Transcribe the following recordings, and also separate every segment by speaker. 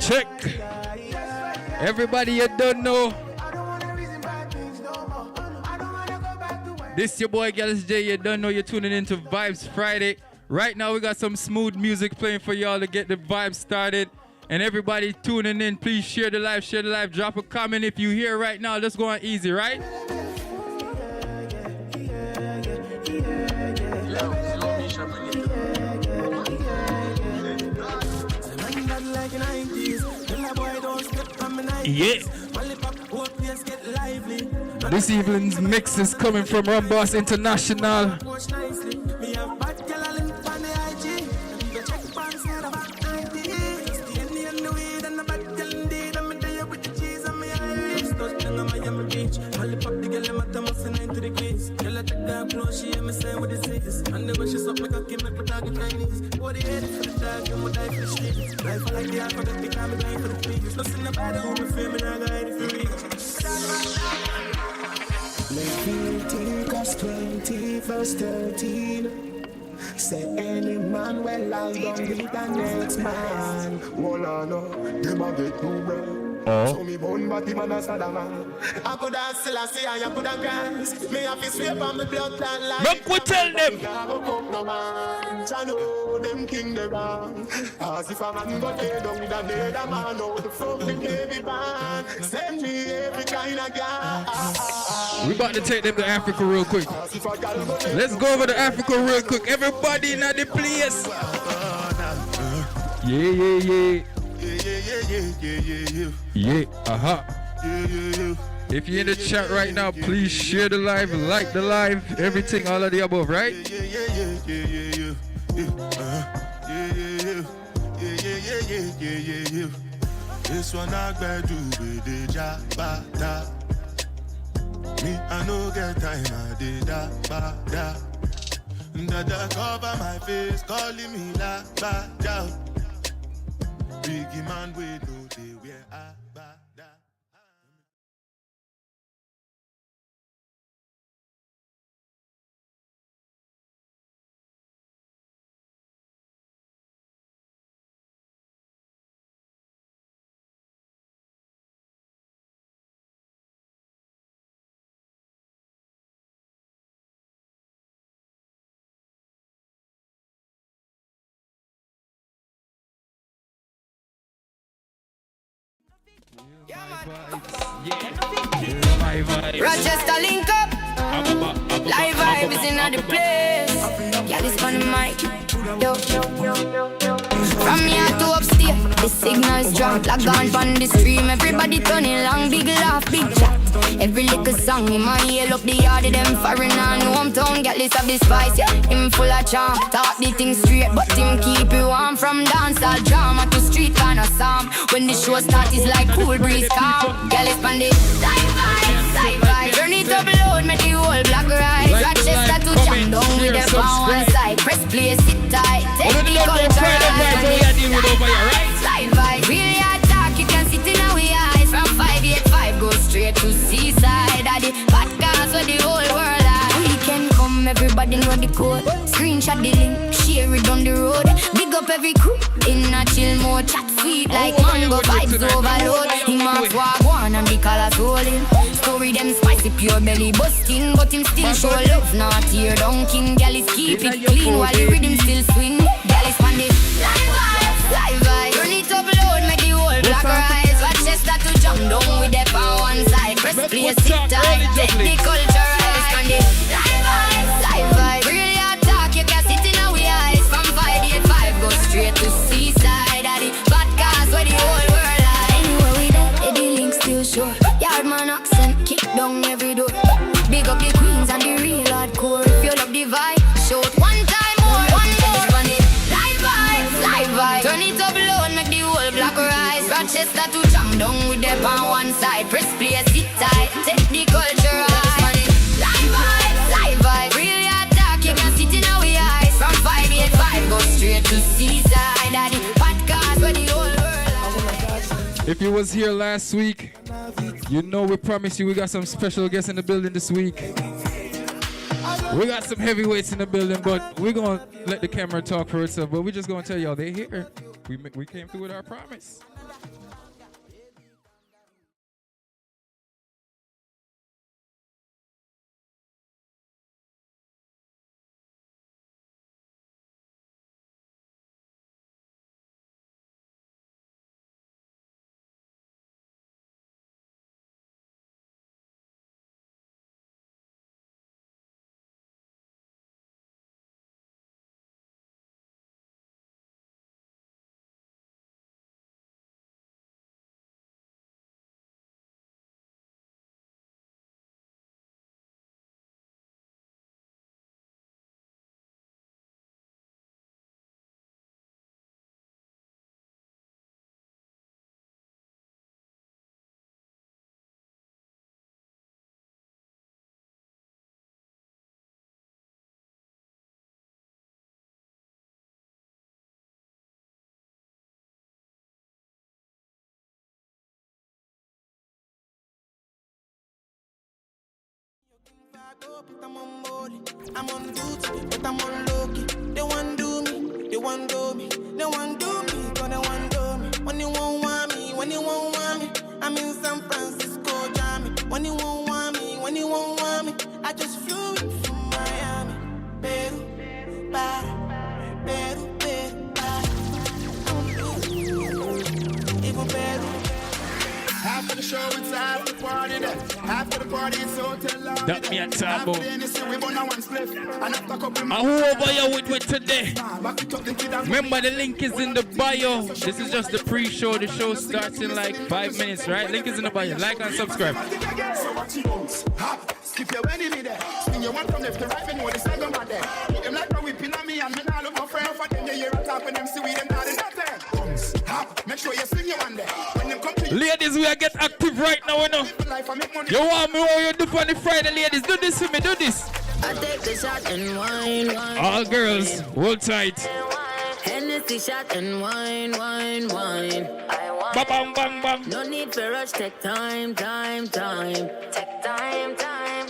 Speaker 1: Check. Everybody, you don't know. This your boy Gyalis Jay. You don't know you're tuning into Vybes Friday. Right now we got some smooth music playing for y'all to get the vibe started. And everybody tuning in, please share the live, drop a comment if you here right now. Let's go on easy, right? Yeah. This evening's mix is coming from Roc'S International.
Speaker 2: Leviticus 20 verse 13. Say any man well I don't be the next man. Well, no, them a get too bad. So me born but the man a sad man. I could have still a say I could have grants. Me have to sweep on my blood and life.
Speaker 1: Look what tell them.
Speaker 2: No man, I know them king the wrong. As if a man got laid down with a dead man out the front the baby band. Send me every kind of guy.
Speaker 1: We about to take them to Africa real quick. Let's go over to Africa real quick. Everybody in the place. Yeah. Yeah, If you're in the chat right now, please share the live, like the live, everything, all of the above, right?
Speaker 3: This one I gotta do with the jabata. Me, I no get time, I did that, da. Dada cover my face, calling me la, ba, da. Biggie man, we know they wear a, ba, da.
Speaker 4: Rochester link up. Livevybz in the place. Gyalis on the mic. Yo. From here to upstairs, the signal is drunk. Like on on the stream, everybody turning long. Big laugh, big chat. Every little song in my ear up the yard of them foreign and hometown. Gyalis have the spice, yeah. Him full of charm. Talk the thing straight, but him keep it warm. From dancehall drama to street kind of psalm. When the show starts, it's like cool breeze calm. Gyalis on the Livevybz. Turn it up loud, make the whole block rise. Rochester to jam down with them on one side. Press play, sit tight. Take the culture Livevybz. Really hard talk, you can sit in our eyes. From 585, go straight to seaside. At the podcast where the whole world are. Weekend come, everybody know the code. Screenshot the link, share it on the road. Big up every crew, in a chill mode. Chat sweet like mango, vibes overload. Him off walk one and the colors rolling. Story them spicy, pure belly busting. But him still show love, not here down king. Gyalis keep it clean while the rhythm still swing. Gyalis on the Livevybz. Turn it up loud, make the whole block rise. Rochester to jump down with the on one side. Press play, sit tight, take the culture rise. On the Livevybz. Really hard talk, you can sit in our eyes. From 585, go straight to seaside. At the podcast where the whole world lies. Anywhere we there, the link still show. Yardman accent, kick down every door. Big up the queens and the real hardcore. If you love the vibe, show it one time more. One more. On the Livevybz. Turn it up low and make the whole block rise. Rochester to jam down with them on one side. Press play, sit tight, take the culture rise. Livevybz. Really hard talk, you can sit in our eyes. From 585, go straight to seaside. At the podcast where the whole world lies.
Speaker 1: If you was here last week, you know we promised you we got some special guests in the building this week. We got some heavyweights in the building, but we're gonna let the camera talk for itself. But we're just gonna tell y'all they're here. we came through with our promise.
Speaker 5: I'm on duty, but I'm on low-key. They want do me, they want do me, they want do me, but they want do me. When you won't want me, when you won't want me, I'm in San Francisco, Jammy. When you won't want me, when you won't want me, I just flew in from Miami. Peru, para, Peru, para. Even Peru.
Speaker 2: After the show, it's after the party. After the party, it's hotel lobby.
Speaker 1: That me a taboo.
Speaker 2: After the NSC, we burn a one split. And after a couple
Speaker 1: And who over here with today? Remember the link is in the bio. This is just the pre-show. The show starts in like 5 minutes, right? Link is in the bio. Like and subscribe.
Speaker 2: So what you want? Skip your enemy there. Spin your one from left to right, me know the second man there. Them like a whipping on me and me not look my friend. For them, they hear a talk when them see we them not in that there. Make sure you swing your one there. When them come to
Speaker 1: Ladies, we are get active right now, you know. You want me what you do for the Friday, ladies? Do this for me, do this.
Speaker 6: I take the shot and wine.
Speaker 1: All girls, hold tight.
Speaker 6: Hennessy shot and wine.
Speaker 1: Bang, bang, bang, bang.
Speaker 6: No need for rush, take time. Take time.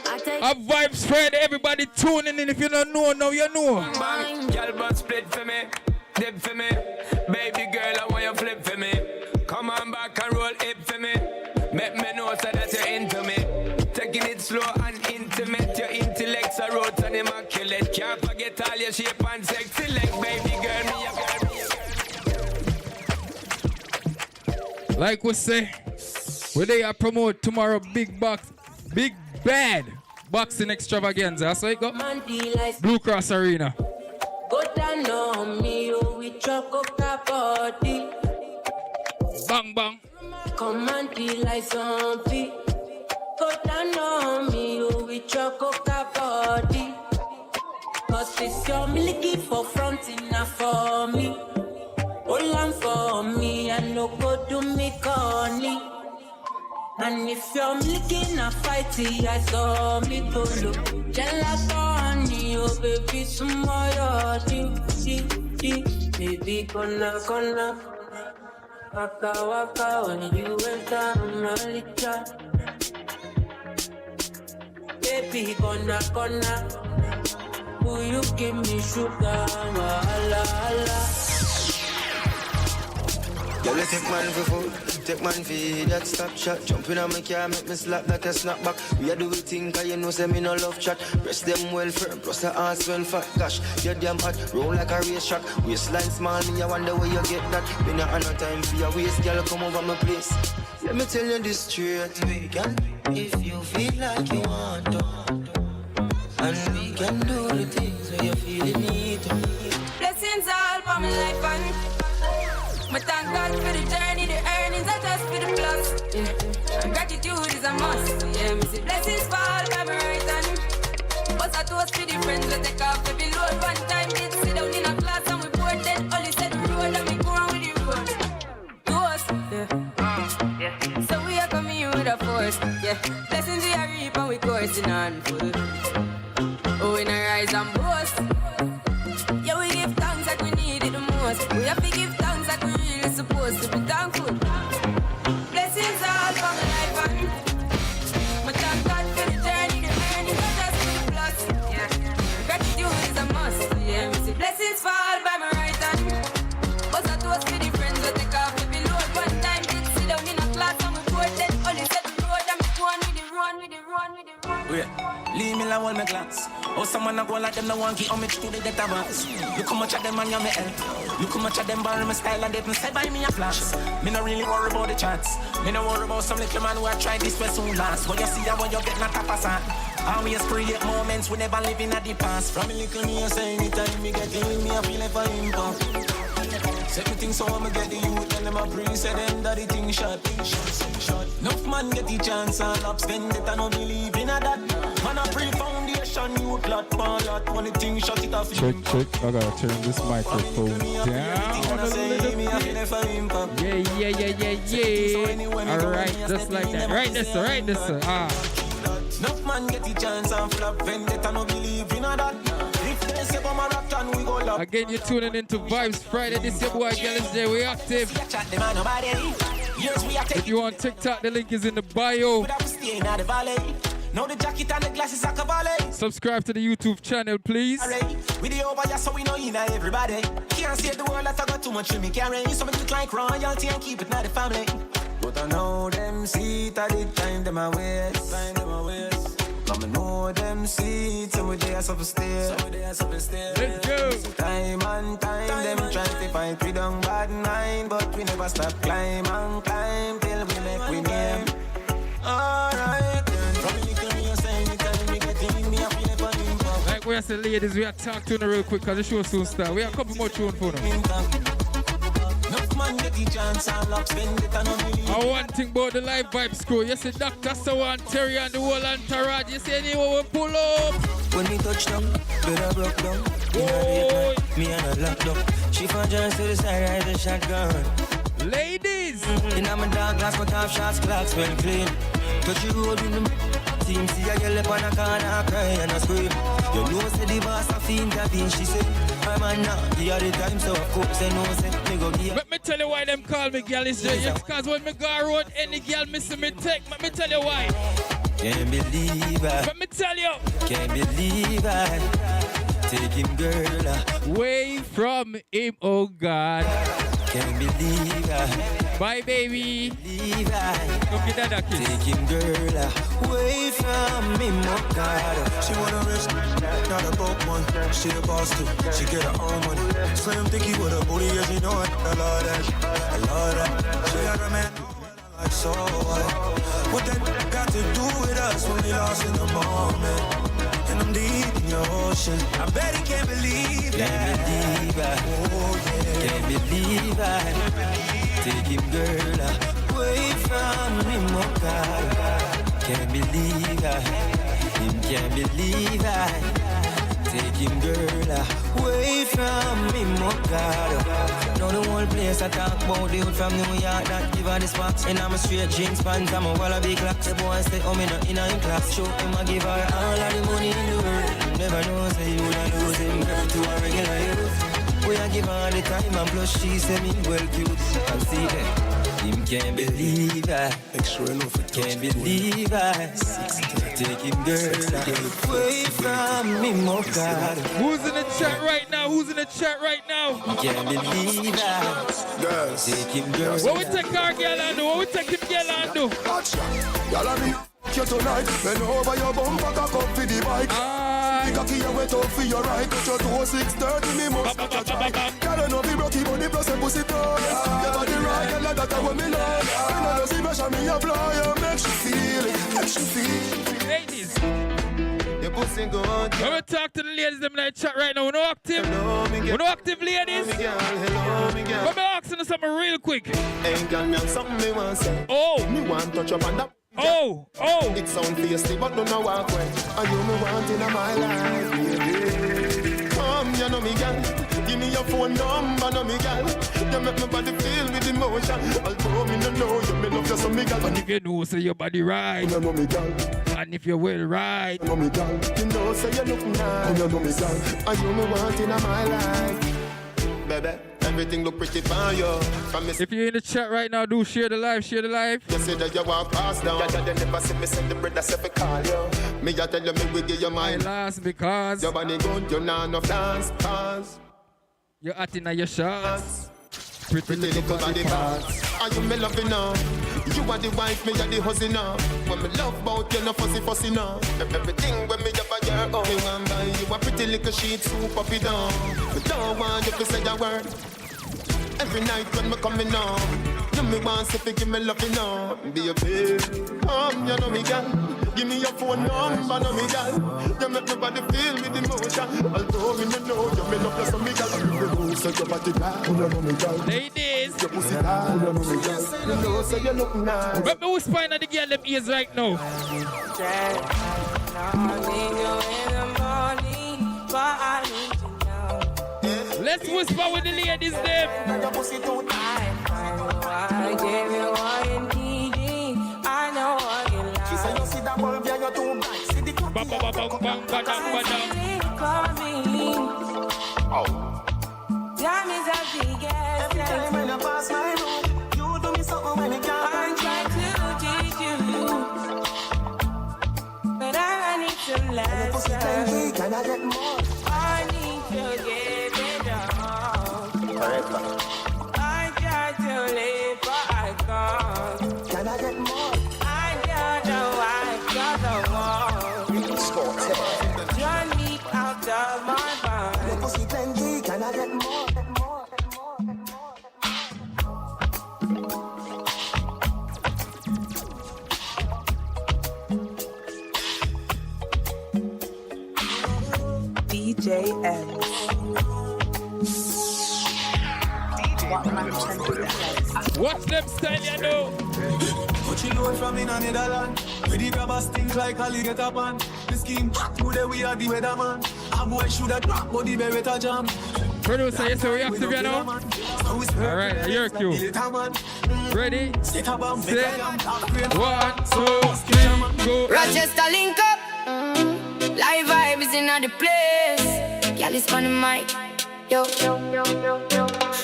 Speaker 6: I take
Speaker 1: A Vybz Friday, everybody tuning in. If you don't know, now you know.
Speaker 6: wine.
Speaker 7: Girl, but split for me, dip for me. Baby girl, I want you flip for me. Come on back and roll hip for me. Make me know so that you're into me. Taking it slow and intimate. Your intellect's a road and immaculate. Can't forget all your shape and sexy leg. Baby girl, me a girl.
Speaker 1: Like we say, where they are promote tomorrow, big bad boxing extravaganza. That's what it got. Blue Cross Arena.
Speaker 6: Go down on me, oh, we chop up that body.
Speaker 1: Bang, bang.
Speaker 6: Come and be like zombie. Go down on me, oh, we chop up that body. Cause it's your milky for fronting now for me. Hold on for me, I no go do me corny. And if you're milking a fighty, I saw me go look. Jealous on me, oh baby, some more baby, gonna. Waka when you enter my licha. Baby, gonna. Will you give me sugar, ala.
Speaker 8: Girl, you take man for food, take man for that stop shot. Jumping on my car, make me slap like a snapback. We a do it thing, cause you know say me no love chat. Press them well firm, plus the ass well fat. Gosh, you're damn hot, roll like a race track. Waistline small, me I wonder where you get that. Me not have no time for your waist, girl, come over my place. Let me tell you this straight, we can, if you feel like you want to. And we can do the things where you feel the need to.
Speaker 4: Blessings all for my life and my thank God for the journey, the earnings are just for the plus. And gratitude is a must. Yeah, me see blessings fall by my right hand. But I toast for the friends that take off every load. One time did sit down in a class and we bored dead. Only said the road and we go on with the road. Toast, yeah. So we are coming in with a force, yeah. Blessings we are reap and we coursing on full. Oh, we not rise and boast. Yeah, we give thanks like we need it the most. We have to give thanks like we really supposed to be thankful. Blessings all for my life and my thank God for the journey, the earnings are just for the plus. Yeah, gratitude is a must. Yeah, we see blessings fall by my right hand. But I toast for the
Speaker 5: Wait. Leave me alone, my class. Oh, someone a go like them, no one give homage to the database. Look how much of them on your me help. Look how much of them borrow my style and they don't say buy me a flash. Me no really worry about the chance. Me no worry about some little man who a try this way soon last. When you see that, when you get not a passant. Always create moments we never live in at the past. From a little me, I say anytime me get in, me I feel like a impact. Set me things so I'ma get the youth and them a pre say them that the thing shot. Enough man get the chance and laps spend it, I don't believe in a that. Man a pre-foundation, you lot, man lot. When the thing shot it off.
Speaker 1: Check. I gotta turn this microphone down a little bit. Yeah. Alright, just like that. Right this, sir.
Speaker 5: Enough man get the chance and flop vendetta, I don't believe in a that.
Speaker 1: Again, you're tuning into Vybes Friday. This is your boy Gyalis Jay. We active. If you want TikTok, the link is in the bio.
Speaker 5: Now the jacket and the glasses are cavalry.
Speaker 1: Subscribe to the YouTube channel, please.
Speaker 5: With the over just so we know you know everybody. Can't save the world that I got too much to me carry. So me look like royalty and keep it not the family. But I know them see it at the time them a waste. I know them see it, some they are upstairs.
Speaker 1: Let's go.
Speaker 5: Time and time, them try to fight we don't bad mind, but we never stop climb and climb till we make we name. Alright, from the little me, you say anytime we get in, me I feel like an impact.
Speaker 1: Like we are saying, ladies, we are talking to them real quick because the show soon start. We have a couple more tunes for them. I want to think about the Livevybz crew. You see Dr. Sawan, Terry and the whole entourage. You see anyone will pull up.
Speaker 8: When we touch down, better broke down. Me and her locked up. She found just to the side, ride the shotgun.
Speaker 1: Ladies!
Speaker 8: In my dark glass, but half shots, clocks well clean. Touch you road in the team, see a girl up on a corner, I cry and I scream. You know, say the boss a fiend, she said. My man now, the other time, so of course I know, say, me go give.
Speaker 1: Let me tell you why them call me Gyalis Jay. It's because when me go around, any girl missing me take. Let me tell you why.
Speaker 8: Can't believe I.
Speaker 1: Let me tell you.
Speaker 8: Can't believe I. Take him, girl.
Speaker 1: Away from him, oh God.
Speaker 8: Can't believe I.
Speaker 1: Bye, baby.
Speaker 8: Believe I.
Speaker 1: Don't get that kiss.
Speaker 8: Take him, girl. Away from him, oh God.
Speaker 3: She want a rich, not a broke one. She a boss too, she get her own money. Slim thicky with a booty, yeah, she know it. I love that. She got a man, like so what that got to do with us when we lost in the moment? And I'm deep in your ocean. I bet he can't believe that.
Speaker 8: Can't believe I.
Speaker 3: Oh yeah.
Speaker 8: Can't believe I. Take him, girl, away from him, oh God. Can't believe I. Him can't believe I. Take him, girl, away from him, oh God. Now the whole place I talk about the hood from New York that give her the sparks. And I'm a straight jeans pants, I'm a wallaby clocks. The boy stay home in a class. Show him I give her all of the money in the world. Never know say you would lose him to a regular youth. We I give her the time and plus she say me well cute. And see that him can't believe I. Can't believe I. Take him, girl, away from me, oh God.
Speaker 1: Who's in the chat right now? Who's in the chat right now?
Speaker 8: Can't believe I.
Speaker 3: Girls.
Speaker 8: Take him, girl.
Speaker 1: What we take our girl and do? What we take him girl and do?
Speaker 3: Y'all are me you tonight. Bend over your bumper, cock up for the bike. The cocky you wet up for your right. Touch your toe 6:30, me must catch a try. Y'all know be broke, but the plus a pussy toe. Your body right, girl, like that what me love. When I see pressure, me apply, you make she feel it, make she feel it.
Speaker 1: Ladies,
Speaker 3: Your pussy good.
Speaker 1: when we talk to the ladies them in the chat right now, we no active. We no active ladies.
Speaker 3: Hello, me girl.
Speaker 1: But me asking you something real quick.
Speaker 3: Hey, girl, me have something me want say.
Speaker 1: Oh,
Speaker 3: Me want touch up on that.
Speaker 1: oh.
Speaker 3: It sound tasty, but don't know walk away. And you me want in my life, baby. Come, you know me, girl. Give me your phone number, know me, girl. You make my body feel with emotion. Although me no know you, me love you so, me, girl.
Speaker 1: And if you know, say your body right.
Speaker 3: You know me, girl.
Speaker 1: And if you're well right.
Speaker 3: You know me, girl. You know, say you look nice. You know me, girl. And you me want in my life, baby. Everything look pretty fine, yo.
Speaker 1: If you're in the chat right now, do share the live, share the live.
Speaker 3: You say that you walk past down. Yeah, they never see me send the bread, that's if I call you. Me, I tell you, me, we give you
Speaker 1: My
Speaker 3: mine.
Speaker 1: last because
Speaker 3: Your body good, you're not enough dance, cause
Speaker 1: you're acting at your shots.
Speaker 2: Pretty little body parts. Are you me loving now? You are the wife, me are the husband now. When me love about you, no fussy now. Everything when me up a your own. Me want buy you a pretty little sheet, soup up it down. Me don't want you to say a word. Every night when me coming home, you me want to give me loving now. Be a baby, you know me girl. Give me your phone number, know me girl. You make my body feel with emotion. Although me no know you, me love you so me girl. You know so your body bad, you know me girl.
Speaker 1: Ladies,
Speaker 2: your pussy bad, you know me girl. You know so you look nice.
Speaker 1: Let me whisper in the girl them ears right now. Let's whisper with the ladies them.
Speaker 6: I gave you all you needed. I know what you like.
Speaker 2: She said you see that bulb, yeah, you're too bright. See the
Speaker 1: Bang, bang, bang, bang, bang, bang, bang.
Speaker 2: Oh.
Speaker 6: Time is a big ass.
Speaker 2: Every time when you pass my room, you do me something when you can't.
Speaker 6: I try to teach you, but I need some lessons.
Speaker 2: Can I get more?
Speaker 6: I need to give it all.
Speaker 2: Correct.
Speaker 6: I try to live, but I can't.
Speaker 2: Can I get more?
Speaker 6: I don't know why you're the one.
Speaker 2: Score.
Speaker 6: Turn me out of my mind.
Speaker 2: Your pussy plenty. Can I get more?
Speaker 9: DJM.
Speaker 1: What's them style you know?
Speaker 10: But you know from in a Netherland, where the grabbers think like Ali get up on. The scheme, today we are the weatherman. A boy should have dropped, but the beretta jam.
Speaker 1: Producer, you say reactive you know? Alright, you're cute. Ready, set, 1, 2, 3, go.
Speaker 4: Rochester link up. Livevybz in the place. Gyalis on the mic. Yo.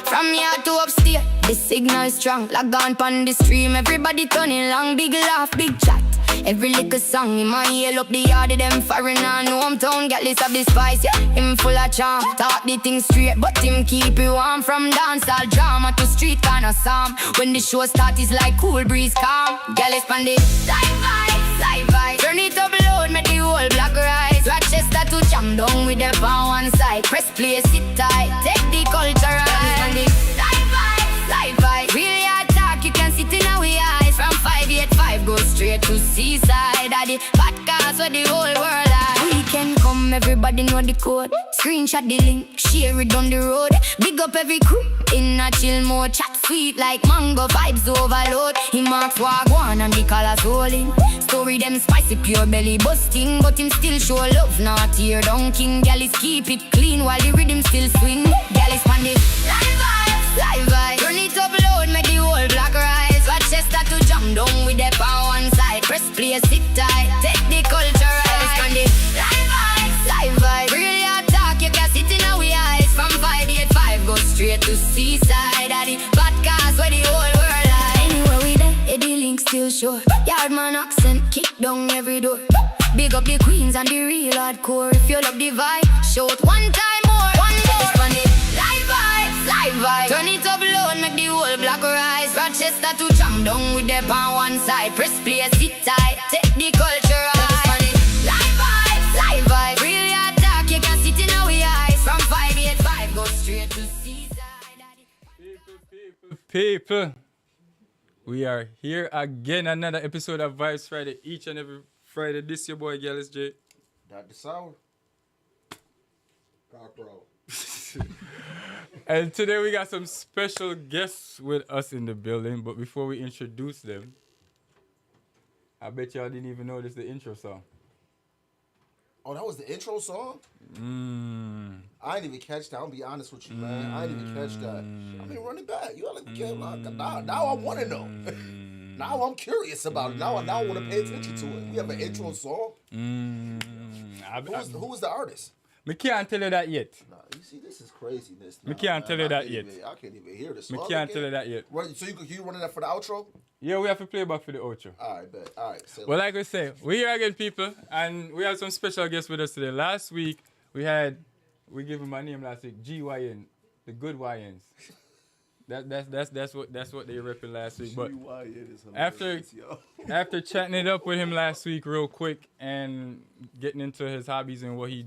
Speaker 4: From here to upstairs, the signal is strong. Log on pon the stream, everybody turning long. Big laugh, big chat. Every little song in my ear up the yard of them foreigner. No hometown, Gyalis of the spice, yeah. Him full of charm, talk the thing straight, but him keep it warm. From dancehall drama to street kind of psalm. When the show start, it's like cool breeze calm. Gyalis pon the live vibe. Turn it up loud, make the whole block rise. Rochester to jam down with them on one side. Press play, sit tight, take the culture right. Live vibe. Really hard talk, you can sit in our eyes. From 585, go straight to seaside. At the podcast where the whole world lies. Weekend come, everybody know the code. Screenshot the link, share it down the road. Big up every crew, in a chill mode. Chat sweet like mango, vibes overload. He marks walk one and the colors rolling. Story them spicy, pure belly busting. But him still show love, not tear down king. Gyalis keep it clean while the rhythm still swing. Gyalis pan the live vibe. Turn it up loud, make the whole block rise. Rochester to jam down with the power one side. Press play, sit tight, take the culture right. Pan the live vibe. Really hard talk, you can sit in our eyes. From 585, go straight to seaside. At the podcast where the whole world lies. Anywhere we there, the link still sure. Yardman accent, kick down every door. Big up the queens and the real hardcore. If you love the vibe, shout one time more. One more. Pan the live vibe. Turn it up low and make the whole block rise. Rochester to jam down with the pan one side. Press play, sit tight, take the culture right. Live vibe. Really hard talk, you can sit in our eyes. From 585, go straight to seaside.
Speaker 1: People, we are here again. Another episode of Vybes Friday. Each and every Friday. This your boy Gyalis Jay.
Speaker 11: Dr. Sour. Cockroach.
Speaker 1: And today we got some special guests with us in the building. But before we introduce them, I bet y'all didn't even notice the intro song.
Speaker 11: Oh, that was the intro song? I didn't even catch that. I'm gonna be honest with you, man. I didn't even catch that. I mean, run it back. You gotta get now I want to know. Now I'm curious about it. Now I want to pay attention to it. We have an intro song. Who was the artist?
Speaker 1: Me can't tell you that yet.
Speaker 11: Nah, you see, this is craziness.
Speaker 1: Me can't tell you that yet.
Speaker 11: I can't even hear this.
Speaker 1: Me can't tell you that yet.
Speaker 11: So you running that for the outro?
Speaker 1: Yeah, we have to play back for the outro.
Speaker 11: All right, bet. All right.
Speaker 1: Well, like we say, we're here again, people, and we have some special guests with us today. Last week, we gave him my name last week, GYN, the good YNs. That's what they ripping last week. But
Speaker 11: why it is
Speaker 1: after
Speaker 11: hilarious, yo.
Speaker 1: after chatting it up with him last week real quick and getting into his hobbies and what he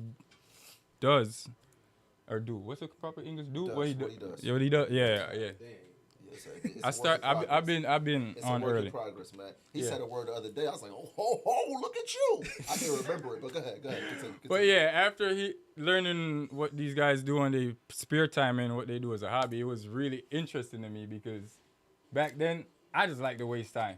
Speaker 1: does or do. What's the proper English? Do
Speaker 11: Does,
Speaker 1: what he
Speaker 11: what
Speaker 1: does.
Speaker 11: he does.
Speaker 1: Yeah, what he does. Yeah.
Speaker 11: Yes, it's a
Speaker 1: I've been
Speaker 11: it's
Speaker 1: on
Speaker 11: a work
Speaker 1: early.
Speaker 11: in progress, man. He
Speaker 1: Yeah.
Speaker 11: said a word the other day. I was like, oh, look at you. I can't remember it, but go ahead, continue.
Speaker 1: But yeah, after he learning what these guys do on their spare time and what they do as a hobby, it was really interesting to me because back then I just liked to waste time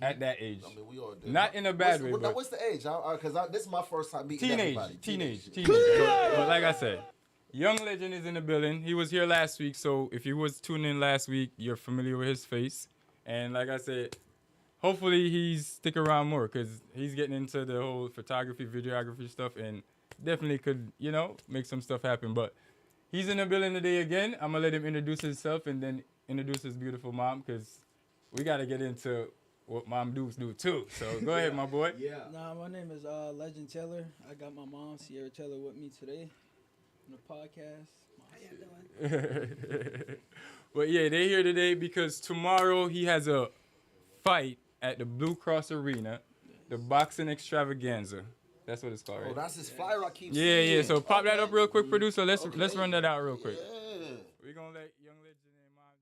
Speaker 1: at that age.
Speaker 11: I mean, we all did.
Speaker 1: Not in a bad way, but
Speaker 11: what's the age? Because this is my first time meeting everybody.
Speaker 1: Teenage. But like I said, Young Legend is in the building. He was here last week, so if you was tuning in last week, you're familiar with his face. And like I said, hopefully he's stick around more because he's getting into the whole photography, videography stuff, and definitely could, make some stuff happen. But he's in the building today again. I'm gonna let him introduce himself and then introduce his beautiful mom because we gotta get into what mom dudes do too. So go ahead, my boy.
Speaker 9: Yeah. Nah, my name is Legend Taylor. I got my mom, Sierra Taylor, with me today on the podcast. How y'all doing?
Speaker 1: But yeah, they're here today because tomorrow he has a fight at the Blue Cross Arena, the boxing extravaganza. That's what it's called, right?
Speaker 11: Oh, that's his flyer I keep
Speaker 1: Yeah.
Speaker 11: seeing.
Speaker 1: So pop that up real quick, producer. Let's run that out real quick.
Speaker 11: Yeah.
Speaker 1: We're gonna let Young Legend and mom.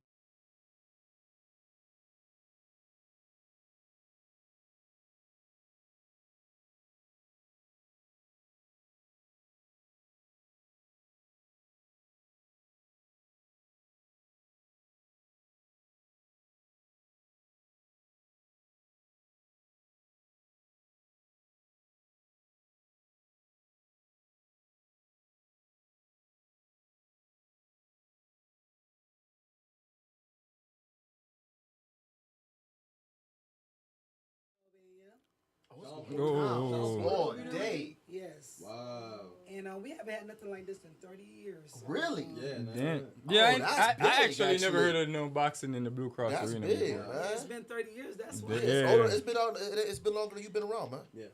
Speaker 11: All day.
Speaker 12: Yes.
Speaker 9: Wow.
Speaker 12: And we haven't had nothing like this in 30 years. So,
Speaker 11: Really?
Speaker 1: Damn.
Speaker 11: Oh,
Speaker 1: Yeah,
Speaker 11: that's
Speaker 1: I
Speaker 11: big,
Speaker 1: actually never heard of no boxing in the Blue Cross
Speaker 11: That's
Speaker 1: Arena
Speaker 11: big,
Speaker 1: before.
Speaker 11: man.
Speaker 12: It's been 30 years. That's why.
Speaker 1: Yeah.
Speaker 11: It's been longer than you've been around, man.
Speaker 9: Yeah.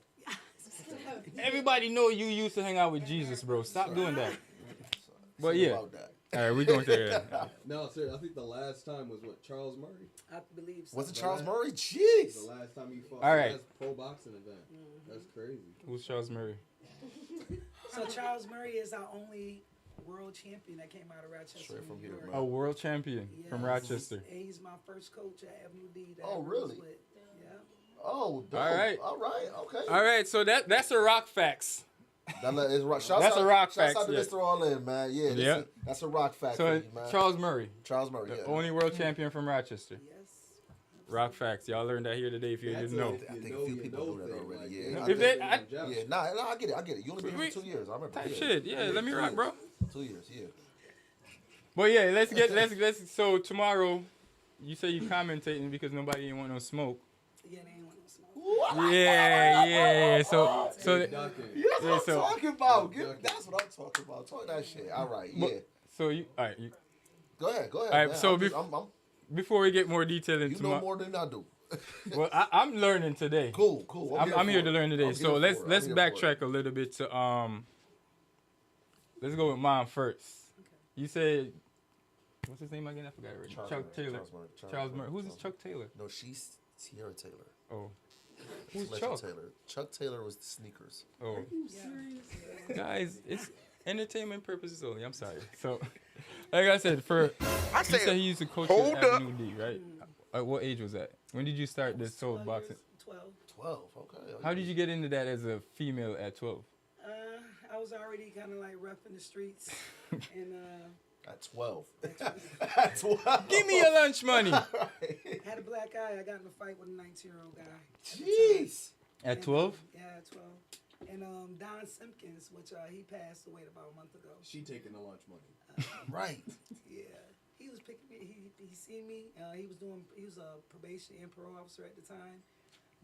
Speaker 1: Everybody know you used to hang out with Jesus, bro. Stop doing that. But
Speaker 11: Sorry
Speaker 1: yeah.
Speaker 11: about that.
Speaker 1: All right, we going to
Speaker 9: No, sir. I think the last time was what, Charles Murray?
Speaker 12: I believe so.
Speaker 11: Was it Charles
Speaker 9: Yeah.
Speaker 11: Murray? Jeez.
Speaker 9: The last time he fought.
Speaker 1: All right.
Speaker 9: The last pro boxing event. That's crazy.
Speaker 1: Who's Charles Murray?
Speaker 12: So Charles Murray is our only world champion that came out of Rochester,
Speaker 11: Straight from
Speaker 12: New
Speaker 11: here,
Speaker 12: York.
Speaker 11: man.
Speaker 1: A world champion from
Speaker 12: Yes.
Speaker 1: Rochester.
Speaker 12: And he's my first coach at Avenue D. that
Speaker 11: Oh,
Speaker 12: I was
Speaker 11: really?
Speaker 12: with. Yeah.
Speaker 11: Oh, dope.
Speaker 1: All right.
Speaker 11: All right. Okay.
Speaker 1: All right, so that's a rock facts.
Speaker 11: Shouts
Speaker 1: That's a rock
Speaker 11: Shouts
Speaker 1: fact,
Speaker 11: out to
Speaker 1: yeah.
Speaker 11: Mr. All In, man. Yeah.
Speaker 1: Yeah.
Speaker 11: That's a rock fact
Speaker 1: So
Speaker 11: for you, man.
Speaker 1: Charles Murray,
Speaker 11: Charles Murray,
Speaker 1: the
Speaker 11: yeah.
Speaker 1: only world champion from Rochester.
Speaker 12: Yes.
Speaker 1: Rock facts. Y'all learned that here today if you didn't know.
Speaker 11: I think a few people knew that already. Yeah.
Speaker 1: If they, I,
Speaker 11: Yeah, nah, I get it. You only been here for 2 years. I remember.
Speaker 1: type
Speaker 11: Yeah.
Speaker 1: shit. Yeah, let me rock, bro.
Speaker 11: 2 years, yeah.
Speaker 1: But yeah, let's. So tomorrow, you say you commentating because nobody ain't want no smoke.
Speaker 12: Yeah, they ain't want no smoke.
Speaker 1: Yeah. So
Speaker 11: That's what I'm
Speaker 1: so-
Speaker 11: talking about. That's what I'm talking about. Talk that shit. All right, yeah.
Speaker 1: so you all right?
Speaker 11: Go ahead.
Speaker 1: All right,
Speaker 11: man.
Speaker 1: so
Speaker 11: I'm
Speaker 1: before we get more detail
Speaker 11: you
Speaker 1: into
Speaker 11: know more than I do.
Speaker 1: well, I'm learning today.
Speaker 11: Cool.
Speaker 1: I'm here to learn today.
Speaker 11: I'm
Speaker 1: So
Speaker 11: here for it.
Speaker 1: let's
Speaker 11: I'm here for it.
Speaker 1: backtrack a little bit to let's go with mom first. You said what's his name again? I forgot already. Chuck Taylor. Charles Murray. Who's this Chuck Taylor?
Speaker 11: No, she's Sierra Taylor.
Speaker 1: Oh. Who's
Speaker 11: Legend
Speaker 1: Chuck?
Speaker 11: Taylor. Chuck Taylor was the sneakers.
Speaker 1: Oh. Guys, it's entertainment purposes only. I'm sorry. So, like I said, you said he used to coach at Avenue D, right? At what age was that? When did you start this whole boxing?
Speaker 12: 12.
Speaker 11: 12. Okay.
Speaker 1: How did you get into that as a female at 12?
Speaker 12: I was already kind of like rough in the streets. And
Speaker 11: At 12. At 12.
Speaker 1: Give me your lunch money.
Speaker 12: had a black eye. I got in a fight with a 19-year-old guy.
Speaker 11: Jeez.
Speaker 1: At 12?
Speaker 12: Yeah, at 12. And Don Simpkins, which he passed away about a month ago.
Speaker 9: She taking the lunch money.
Speaker 11: Right.
Speaker 12: Yeah. He was picking me. He seen me. He was a probation and parole officer at the time.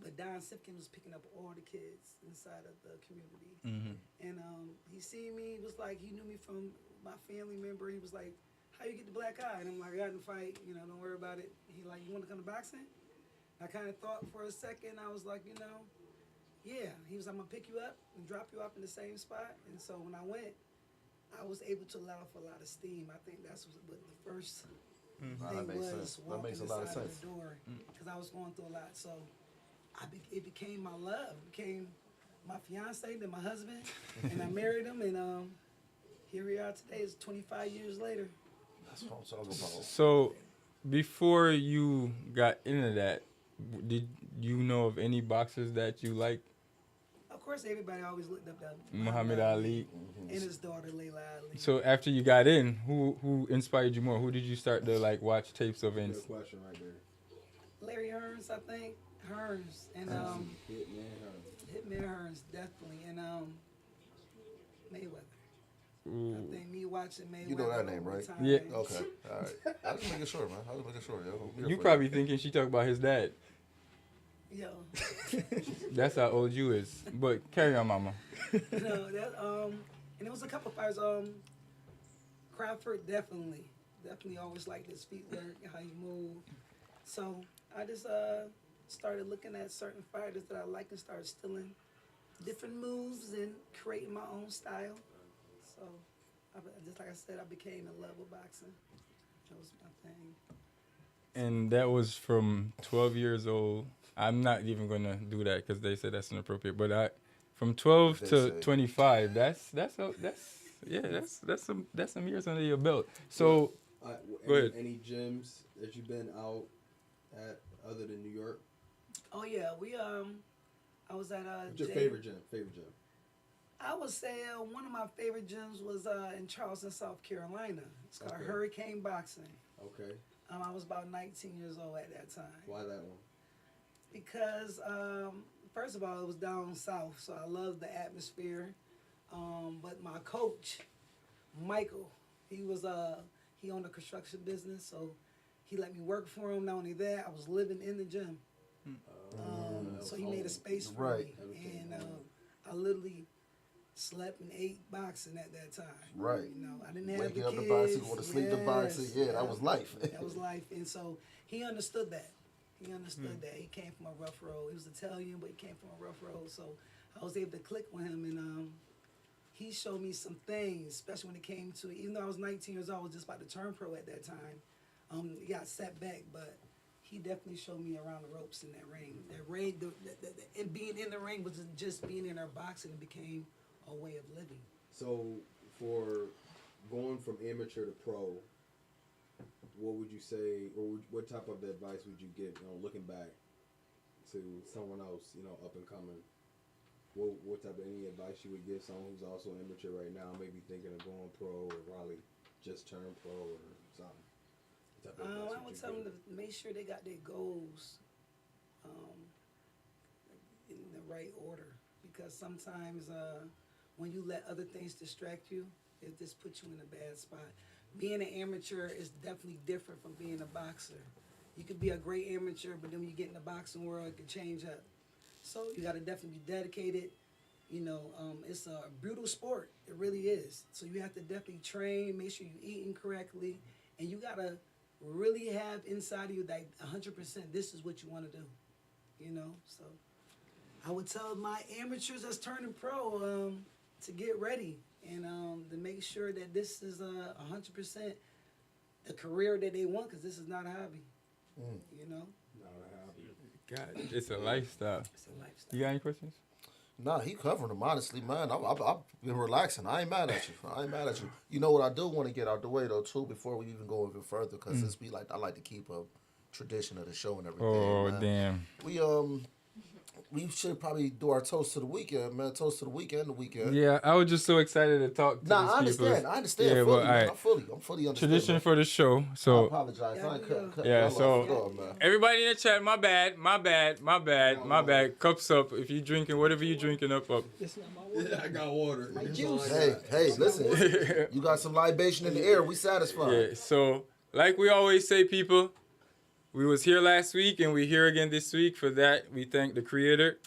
Speaker 12: But Don Simpkins was picking up all the kids inside of the community.
Speaker 1: Mm-hmm.
Speaker 12: And he seen me. He was like, he knew me from my family member. He was like, how you get the black eye? And I'm like, I got in a fight. Don't worry about it. He like, you want to come to boxing? I kind of thought for a second. I was like, yeah. He was, I'm going to pick you up and drop you off in the same spot. And so when I went, I was able to let off a lot of steam. I think that's what the first
Speaker 11: That makes sense. That makes a lot of sense.
Speaker 12: Because I was going through a lot, so it became my love. It became my fiance, then my husband, and I married him, and here we are today. It's 25 years later.
Speaker 11: That's what I'm talking about.
Speaker 1: So, before you got into that, did you know of any boxers that you like?
Speaker 12: Of course, everybody always looked up to
Speaker 1: Muhammad Ali
Speaker 12: and his daughter Layla Ali.
Speaker 1: So after you got in, who inspired you more? Who did you start to like watch tapes of?
Speaker 13: Good question right there.
Speaker 12: Larry Hearns, I think. Hearns and Hitman Hearns, definitely, and Mayweather.
Speaker 1: Ooh.
Speaker 12: I think me watching Mayweather.
Speaker 11: You know that name, right?
Speaker 12: Time.
Speaker 1: Yeah.
Speaker 11: Okay. All right. I was making sure, man. I was making sure. Yo.
Speaker 1: You probably thinking she talking about his dad.
Speaker 12: Yo.
Speaker 1: That's how old you is. But carry on, mama.
Speaker 12: No, that and it was a couple fighters. Crawford definitely always liked his feet work, how he moved. So I just started looking at certain fighters that I like and started stealing different moves and creating my own style. So just like I said, I became in love with boxing. That was my thing.
Speaker 1: And that was from 12 years old. I'm not even gonna do that because they said that's inappropriate. But from 12 to 25, that's some years under your belt. So, go ahead.
Speaker 13: Any gyms that you've been out at other than New York?
Speaker 12: Oh yeah, I was at
Speaker 13: What's your favorite gym?
Speaker 12: I would say one of my favorite gyms was in Charleston, South Carolina. It's called Hurricane Boxing.
Speaker 13: Okay.
Speaker 12: I was about 19 years old at that time.
Speaker 13: Why that one?
Speaker 12: Because first of all, it was down south, so I loved the atmosphere. But my coach, Michael, he owned a construction business, so he let me work for him. Not only that, I was living in the gym. So he made a space for me, and I literally slept and ate boxing at that time.
Speaker 11: Right.
Speaker 12: You know, I didn't have
Speaker 11: Waking
Speaker 12: the
Speaker 11: up
Speaker 12: kids.
Speaker 11: to boxing, going to sleep to boxing. Yeah, that was life.
Speaker 12: That was life, and so he understood that. He understood that. He came from a rough road. He was Italian, but he came from a rough road. So I was able to click with him, and he showed me some things, especially when it came to, even though I was 19 years old, I was just about to turn pro at that time. He got set back, but he definitely showed me around the ropes in that ring. That ring, and being in the ring wasn't just being in there boxing. It became a way of living.
Speaker 13: So for going from amateur to pro, what would you say, or what type of advice would you give, looking back to someone else, up and coming? What type of any advice you would give someone who's also amateur right now, maybe thinking of going pro or probably just turn pro or something?
Speaker 12: I would tell them to make sure they got their goals in the right order, because sometimes when you let other things distract you, it just puts you in a bad spot. Being an amateur is definitely different from being a boxer. You could be a great amateur, but then when you get in the boxing world, it could change up. So you got to definitely be dedicated. It's a brutal sport. It really is. So you have to definitely train, make sure you're eating correctly, and you got to really have inside of you that 100% this is what you want to do. So I would tell my amateurs that's turning pro to get ready and to make sure that this is 100% the career that they want, because this is not a hobby.
Speaker 13: Not a hobby.
Speaker 1: God, it's a lifestyle.
Speaker 12: It's a lifestyle.
Speaker 1: You got any questions?
Speaker 11: Nah, he covering them, honestly, man. I've been relaxing. I ain't mad at you. You know what I do want to get out the way, though, too, before we even go even further, because I like to keep a tradition of the show and everything.
Speaker 1: Oh,
Speaker 11: man.
Speaker 1: damn.
Speaker 11: We should probably do our toast to the weekend, man. Toast to the weekend,
Speaker 1: Yeah, I was just so excited to talk to these
Speaker 11: I understand.
Speaker 1: people.
Speaker 11: I understand.
Speaker 1: Yeah,
Speaker 11: Fully,
Speaker 1: but
Speaker 11: man. I'm fully understand.
Speaker 1: Tradition
Speaker 11: man.
Speaker 1: for the show.
Speaker 11: I
Speaker 1: So
Speaker 11: apologize. I ain't cut
Speaker 1: yeah,
Speaker 11: y'all
Speaker 1: so
Speaker 11: off, man.
Speaker 1: everybody in the chat, my bad. Cups up. If you drinking, whatever you drinking up.
Speaker 13: I got water.
Speaker 11: Hey, listen. You got some libation in the air. We satisfied.
Speaker 1: Yeah, so like we always say, people, we was here last week and we here again this week. For that, we thank the creator.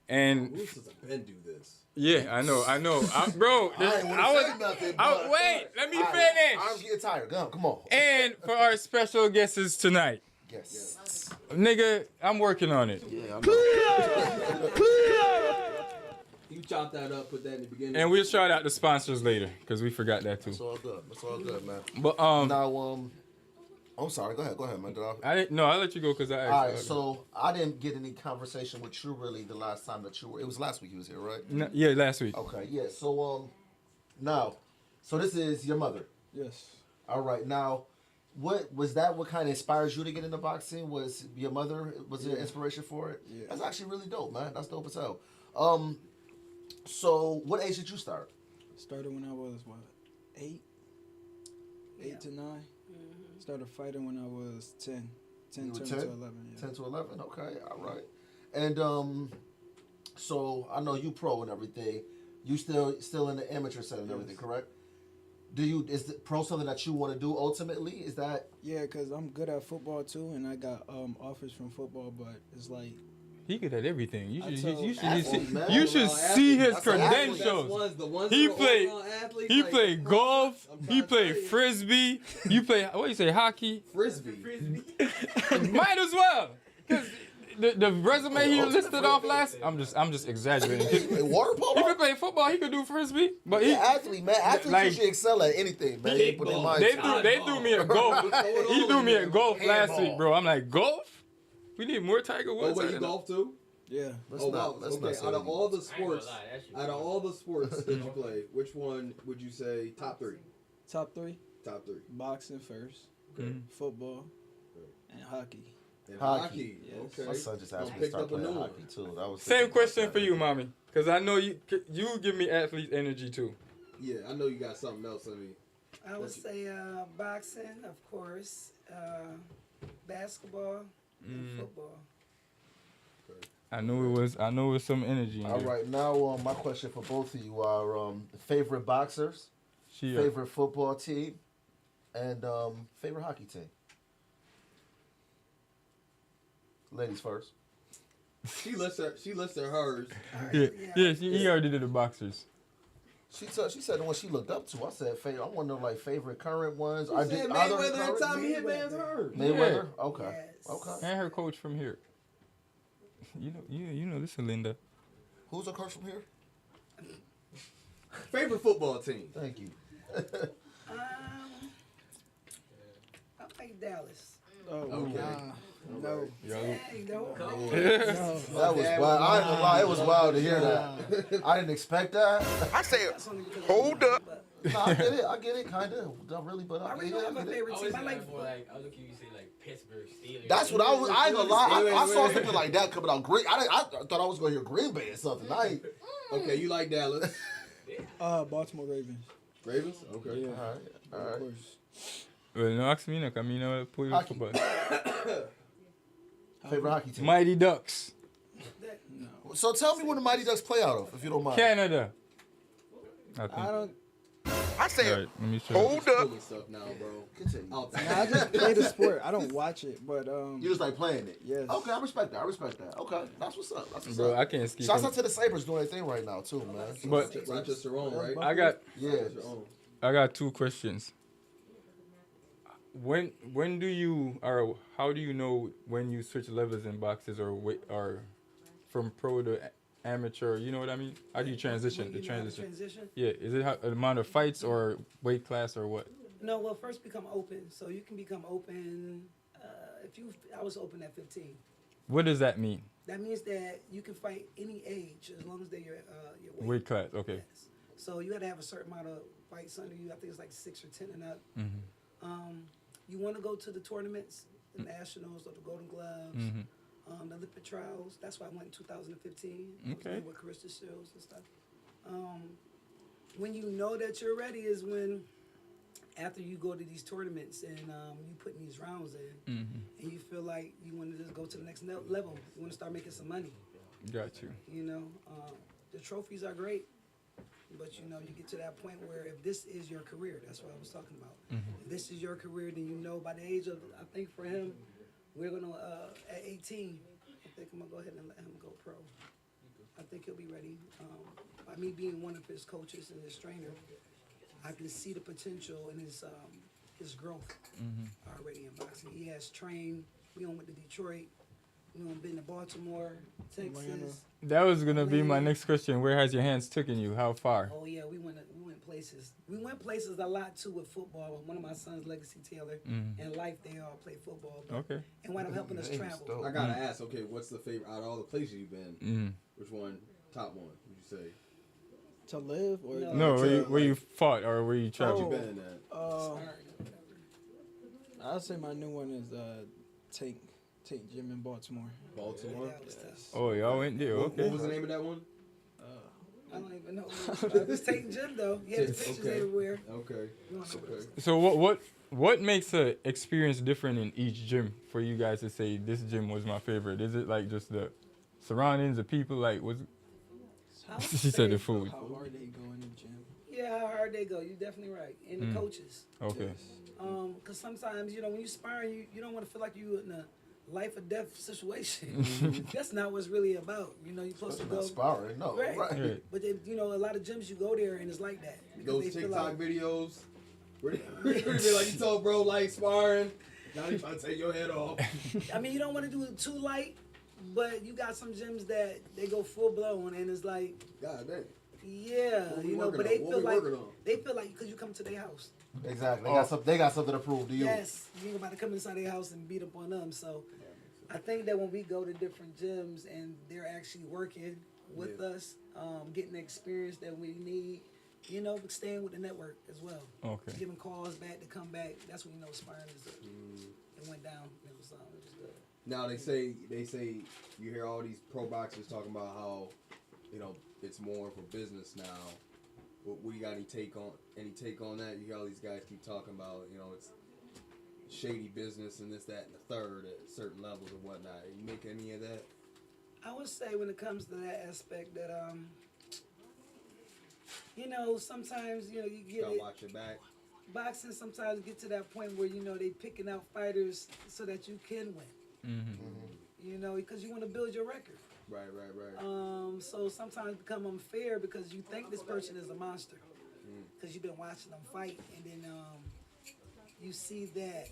Speaker 1: And
Speaker 13: Ben do this.
Speaker 1: yeah, I know. Bro, wait, let me finish.
Speaker 11: I'm getting tired. Come on.
Speaker 1: And for our special guests tonight.
Speaker 11: Yes.
Speaker 1: Nigga, I'm working on it.
Speaker 11: Yeah,
Speaker 13: You chop that up, put that in the beginning.
Speaker 1: And we'll shout out the sponsors later, because we forgot that too.
Speaker 11: It's all good. It's all good, man.
Speaker 1: But
Speaker 11: now, I'm sorry. Go ahead, man.
Speaker 1: I'll let you go because I asked.
Speaker 11: All right, so I didn't get any conversation with you really the last time that you were. It was last week you was here, right?
Speaker 1: No, yeah, last week.
Speaker 11: Okay, yeah. So now, so this is your mother.
Speaker 9: Yes.
Speaker 11: All right, now, what was that? What kind of inspires you to get into boxing? Was your mother? Was there inspiration for it?
Speaker 9: Yeah.
Speaker 11: That's actually really dope, man. That's dope as hell. So what age did you start?
Speaker 9: Started when I was what, 8 to 9. Started fighting when I was 10. 10 turned to 11. Yeah.
Speaker 11: 10 to 11. Okay, all right. And so I know you pro and everything. You still in the amateur set and everything, correct? Is the pro something that you want to do ultimately? Is that?
Speaker 9: Yeah, because I'm good at football too, and I got offers from football, but it's like.
Speaker 1: He good at everything. You
Speaker 9: should
Speaker 1: you should see his credentials. He played golf. He played frisbee. You play what you say hockey?
Speaker 13: Frisbee.
Speaker 1: Might as well. Cause the resume he listed off last. I'm just exaggerating.
Speaker 11: Water polo.
Speaker 1: He could play football. He could do frisbee. But he
Speaker 11: athlete, man. Athletes should excel at anything, man.
Speaker 1: They threw me a golf. He threw me a golf last week, bro. I'm like golf. We need more Tiger Woods.
Speaker 13: Oh, wait, you golf too?
Speaker 9: Yeah.
Speaker 13: Wow. Okay. Out of all the sports that you play, which one would you say top 3?
Speaker 9: Top 3.
Speaker 13: Top 3.
Speaker 9: Boxing first. Football. And hockey.
Speaker 13: And hockey.
Speaker 9: Yes.
Speaker 11: Okay. My son just asked me to start playing hockey too. That was
Speaker 1: same question for you, mommy. Because I know you give me athlete energy too.
Speaker 13: Yeah, I know you got something else in me.
Speaker 12: I would say boxing, of course, basketball, and football.
Speaker 1: I know it was some energy in
Speaker 11: All
Speaker 1: there.
Speaker 11: right, now my question for both of you are favorite boxers, favorite football team, and favorite hockey team. Ladies first.
Speaker 13: She listed hers.
Speaker 1: He already did the boxers.
Speaker 11: She said the one she looked up to. I said, I want to know like favorite current ones.
Speaker 13: I said Mayweather and Tommy Hitman's hers.
Speaker 11: Mayweather? Okay.
Speaker 12: Yes.
Speaker 11: Okay.
Speaker 1: And her coach from here. You know this is Linda.
Speaker 11: Who's a coach from here?
Speaker 13: Favorite football team.
Speaker 11: Thank you.
Speaker 12: I like Dallas.
Speaker 9: Oh,
Speaker 13: okay.
Speaker 9: No.
Speaker 11: That was wild. I ain't gonna lie, it was wild to hear that. I didn't expect that.
Speaker 2: I said, hold up.
Speaker 11: No, I get it, kind of. Not really, but
Speaker 12: I really don't have a favorite team. I like
Speaker 14: more like I was looking. You say like Pittsburgh Steelers.
Speaker 11: That's what I ain't gonna lie. I saw something like that coming out. I thought I was gonna hear Green Bay or something.
Speaker 13: Okay, you like Dallas?
Speaker 9: Baltimore Ravens.
Speaker 13: Ravens? Okay.
Speaker 9: Yeah.
Speaker 11: All right.
Speaker 9: Of course.
Speaker 1: Well, no, ask me no, cause me no play football.
Speaker 11: Favorite hockey team?
Speaker 1: Mighty Ducks.
Speaker 9: No.
Speaker 11: So tell me when the Mighty Ducks play out of, if you don't mind.
Speaker 1: Canada.
Speaker 9: I don't.
Speaker 2: I said,
Speaker 1: Right, let me show
Speaker 2: hold up.
Speaker 13: Stuff now, bro.
Speaker 11: Continue.
Speaker 9: I just play the sport. I don't watch it, but
Speaker 11: You just like playing it?
Speaker 9: Yes.
Speaker 11: Okay, I respect that. Okay, that's what's up.
Speaker 1: Bro, I can't skip.
Speaker 11: Shouts out to the Sabres doing their thing right now too, man.
Speaker 1: But
Speaker 13: Rochester on, right?
Speaker 1: I got 2 questions. When do you, or how do you know when you switch levels in boxes or from pro to amateur? You know what I mean? How do you transition? The transition. Yeah, is it the amount of fights or weight class or what?
Speaker 12: No, well, first become open. So you can become open. I was open at 15.
Speaker 1: What does that mean?
Speaker 12: That means that you can fight any age as long as they're your
Speaker 1: weight class. Okay.
Speaker 12: Yes. So you had to have a certain amount of fights under you. I think it's like 6 or 10 and up.
Speaker 1: Mm-hmm.
Speaker 12: You want to go to the tournaments, the nationals, or the Golden Gloves, the Olympic trials. That's why I went in 2015.
Speaker 1: Okay.
Speaker 12: With Carissa Shields and stuff. When you know that you're ready is when, after you go to these tournaments and you put these rounds in, and you feel like you want to just go to the next level. You want to start making some money.
Speaker 1: Got you.
Speaker 12: You know, the trophies are great. But, you know, you get to that point where if this is your career, that's what I was talking about. If this is your career, then you know by the age of, I think for him, we're going to, at 18, I think I'm going to go ahead and let him go pro. I think he'll be ready. By me being one of his coaches and his trainer, I can see the potential in his growth already in boxing. He has trained. We went to Detroit. been to Baltimore, Texas.
Speaker 1: That was gonna be my next question. Where has your hands taken you? How far?
Speaker 12: Oh yeah, we went places. We went places a lot too with football. One of my sons, Legacy Taylor, in life they all play football.
Speaker 1: Okay.
Speaker 12: And wound up helping us travel.
Speaker 13: I gotta ask. Okay, what's the favorite out of all the places you've been? Which one? Top one? Would you say?
Speaker 9: To live or
Speaker 1: no? Where you fought or where you traveled?
Speaker 13: What you been at?
Speaker 9: I'd say my new one is Take Gym in Baltimore.
Speaker 13: Baltimore.
Speaker 9: Yes.
Speaker 1: Oh, y'all went there. Okay.
Speaker 13: What was the name of that one?
Speaker 12: I don't even know. It's Take Gym though. He had the pictures everywhere.
Speaker 13: Okay.
Speaker 1: So what makes a experience different in each gym for you guys to say this gym was my favorite? Is it like just the surroundings, the people? Like was she said the food?
Speaker 9: How hard they go in the gym?
Speaker 12: Yeah, how hard they go. You're definitely right. And the coaches.
Speaker 1: Okay.
Speaker 12: Because sometimes when you sparring, you don't want to feel like you in a life or death situation. That's not what it's really about. You're supposed to go
Speaker 11: sparring, no, right.
Speaker 12: But they, a lot of gyms you go there and it's like that.
Speaker 13: Those TikTok videos, where they be like you told bro like sparring. Now they trying to take your head off.
Speaker 12: I mean, you don't want to do it too light, but you got some gyms that they go full blown and it's like,
Speaker 13: God damn.
Speaker 12: Yeah, but they feel like because you come to their house.
Speaker 11: Exactly. They got something to prove to you.
Speaker 12: Yes, you ain't about to come inside their house and beat up on them. So I think that when we go to different gyms and they're actually working with us, getting the experience that we need, staying with the network as well.
Speaker 1: Okay.
Speaker 12: Giving calls back to come back. That's when sparring is it went down. It was good.
Speaker 13: Now they say you hear all these pro boxers talking about how it's more for business now. What you got any take on that? You hear all these guys keep talking about it's shady business and this, that, and the third at certain levels and whatnot. You make any of that?
Speaker 12: I would say when it comes to that aspect that sometimes you get
Speaker 13: gotta watch your back.
Speaker 12: Boxing sometimes get to that point where they picking out fighters so that you can win. Because you want to build your record.
Speaker 13: Right.
Speaker 12: So sometimes it become unfair because you think this person is a monster because you've been watching them fight, and then you see that